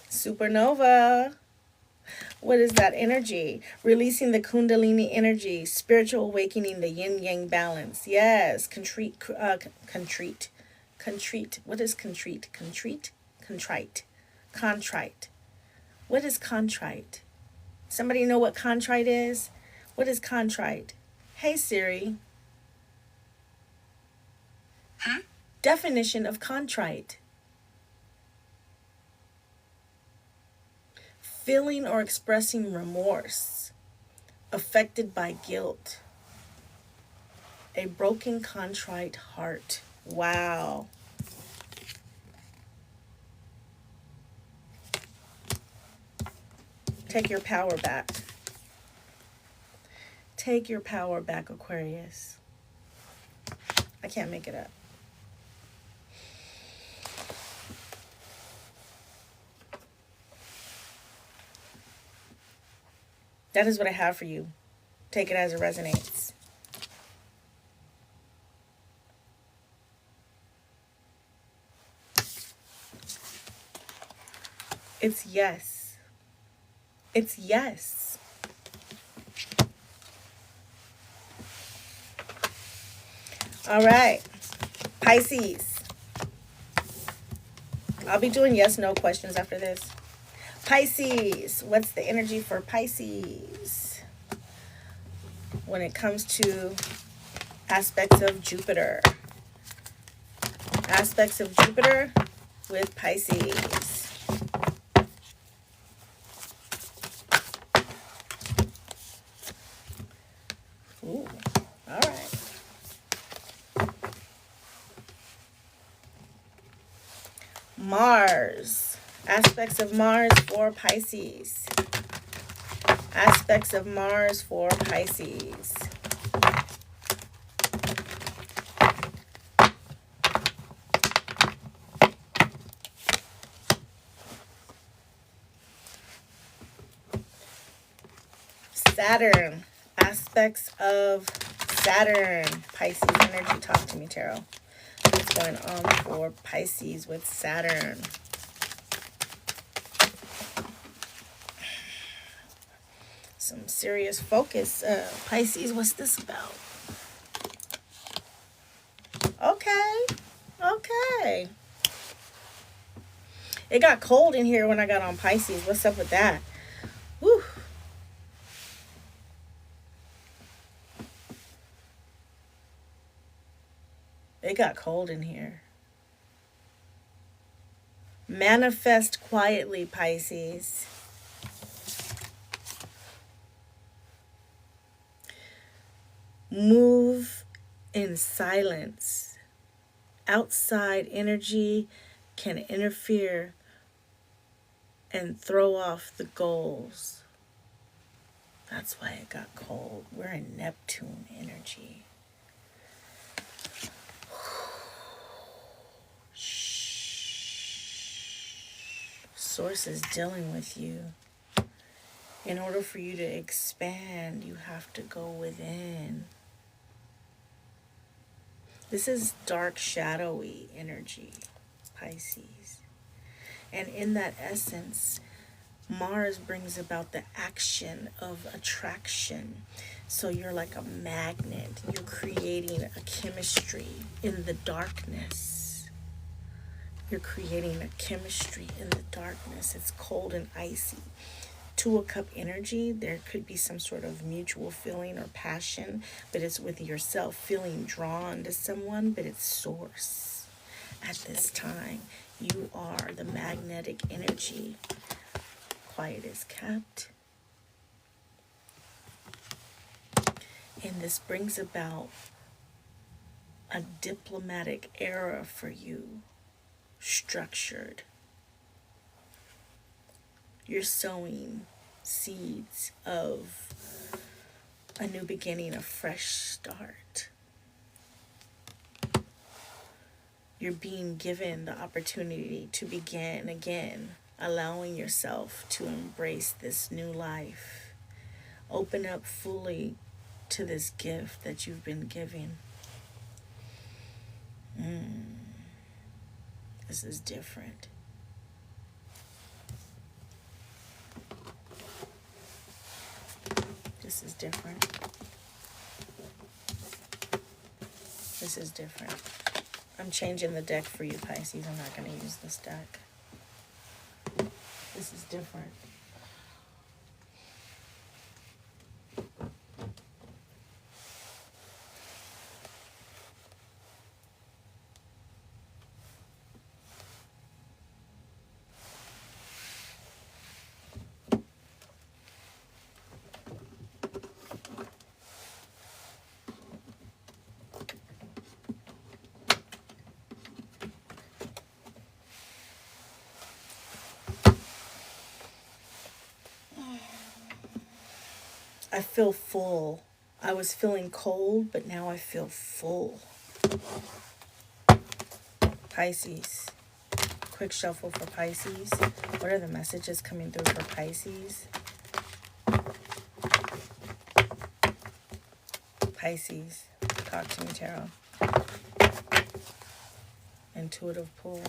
Supernova. What is that energy? Releasing the Kundalini energy. Spiritual awakening, the yin-yang balance. Yes. Contrite. What is contrite? Contrite. What is contrite? Somebody know what contrite is? What is contrite? Hey Siri. Huh? Definition of contrite. Feeling or expressing remorse, affected by guilt, a broken, contrite heart. Wow. Take your power back. Take your power back, Aquarius. I can't make it up. That is what I have for you. Take it as it resonates. It's yes. It's yes. All right. Pisces. I'll be doing yes, no questions after this. Pisces. What's the energy for Pisces when it comes to aspects of Jupiter? Aspects of Jupiter with Pisces. Ooh, all right. Mars. Aspects of Mars for Pisces. Aspects of Mars for Pisces. Saturn. Aspects of Saturn. Pisces energy. Talk to me, Tarot. What's going on for Pisces with Saturn? Some serious focus. Pisces, what's this about? Okay. It got cold in here when I got on Pisces. What's up with that? Whew. It got cold in here. Manifest quietly, Pisces. Move in silence. Outside energy can interfere and throw off the goals. That's why it got cold. We're in Neptune energy. Source is dealing with you. In order for you to expand, you have to go within. This is dark, shadowy energy, Pisces. And in that essence, Mars brings about the action of attraction. So you're like a magnet. You're creating a chemistry in the darkness. You're creating a chemistry in the darkness. It's cold and icy. Two of Cup energy, there could be some sort of mutual feeling or passion, but it's with yourself feeling drawn to someone, but it's source. At this time, you are the magnetic energy. Quiet is kept. And this brings about a diplomatic era for you, structured. You're sowing seeds of a new beginning, a fresh start. You're being given the opportunity to begin again, allowing yourself to embrace this new life. Open up fully to this gift that you've been given. This is different. This is different. This is different. I'm changing the deck for you, Pisces. I'm not going to use this deck. This is different. I feel full. I was feeling cold, but now I feel full. Pisces. Quick shuffle for Pisces. What are the messages coming through for Pisces? Pisces. Talk to me, Tarot. Intuitive pull.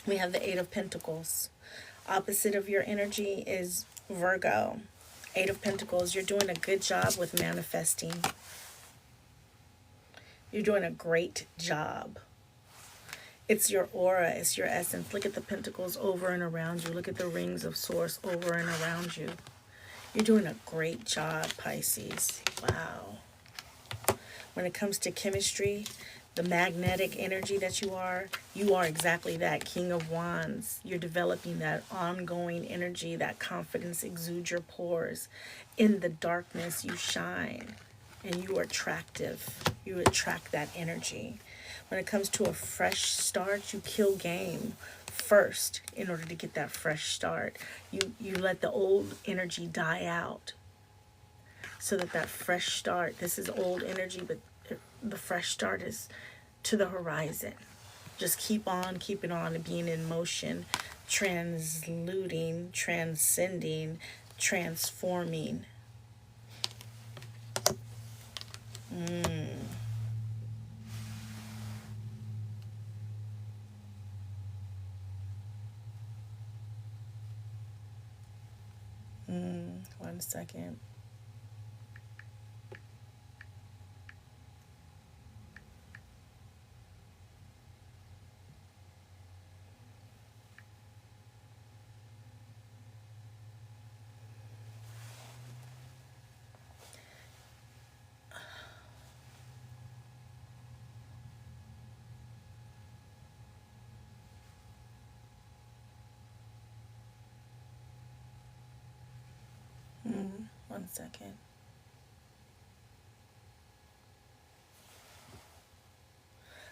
We have the Eight of Pentacles. Opposite of your energy is Virgo. Eight of Pentacles, you're doing a good job with manifesting. You're doing a great job. It's your aura, it's your essence. Look at the pentacles over and around you. Look at the rings of source over and around you. You're doing a great job, Pisces. Wow. When it comes to chemistry, the magnetic energy that you are exactly that, King of Wands. You're developing that ongoing energy, that confidence exudes your pores. In the darkness, you shine, and you are attractive. You attract that energy. When it comes to a fresh start, you kill game first in order to get that fresh start. You let the old energy die out so that fresh start, this is old energy, but the fresh start is to the horizon. Just keep on keeping on and being in motion, transluting, transcending, transforming. One second. One second.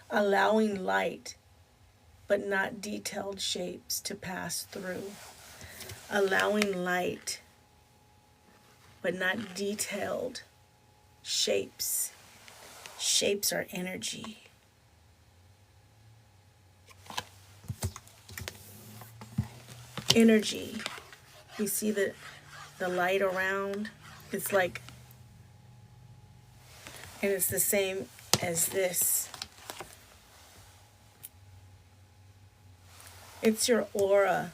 Allowing light, but not detailed shapes to pass through. Allowing light, but not detailed shapes. Shapes are energy. Energy. You see the light around? It's like, and it's the same as this. It's your aura,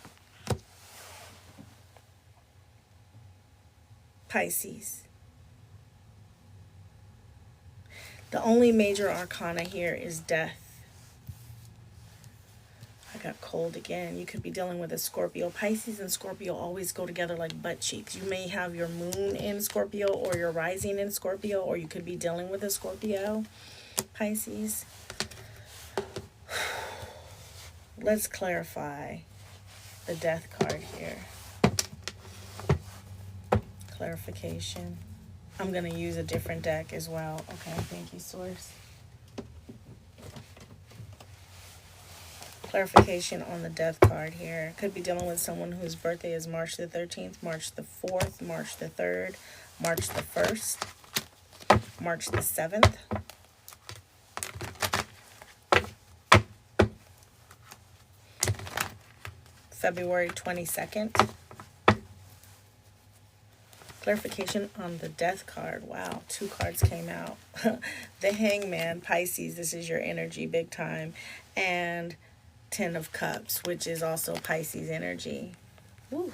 Pisces. The only major arcana here is death. I got cold again. You could be dealing with a Scorpio. Pisces and Scorpio always go together like butt cheeks. You may have your moon in Scorpio or your rising in Scorpio, or you could be dealing with a Scorpio, Pisces. Let's clarify the death card here. Clarification. I'm going to use a different deck as well. Okay, thank you, Source. Clarification on the death card here. Could be dealing with someone whose birthday is March the 13th, March the 4th, March the 3rd, March the 1st, March the 7th. February 22nd. Clarification on the death card. Wow, 2 cards came out. The Hangman, Pisces, this is your energy big time. And 10 of Cups, which is also Pisces energy. Woo.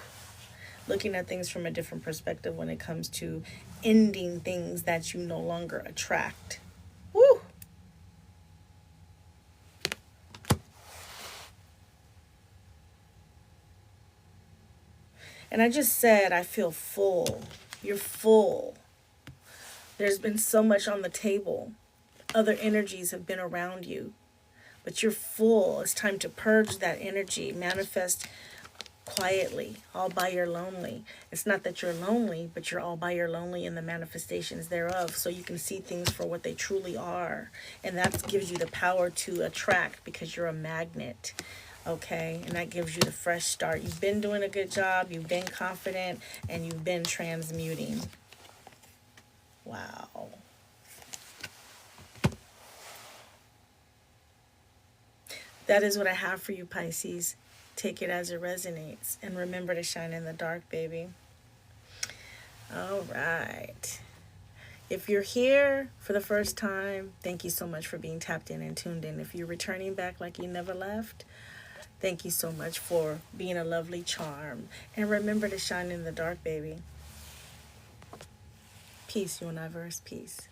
Looking at things from a different perspective when it comes to ending things that you no longer attract. Woo. And I just said, I feel full. You're full. There's been so much on the table. Other energies have been around you. But you're full. It's time to purge that energy. Manifest quietly, all by your lonely. It's not that you're lonely, but you're all by your lonely in the manifestations thereof. So you can see things for what they truly are. And that gives you the power to attract because you're a magnet. Okay, and that gives you the fresh start. You've been doing a good job, you've been confident, and you've been transmuting. Wow. That is what I have for you, Pisces. Take it as it resonates. And remember to shine in the dark, baby. All right. If you're here for the first time, thank you so much for being tapped in and tuned in. If you're returning back like you never left, thank you so much for being a lovely charm. And remember to shine in the dark, baby. Peace, universe. Peace.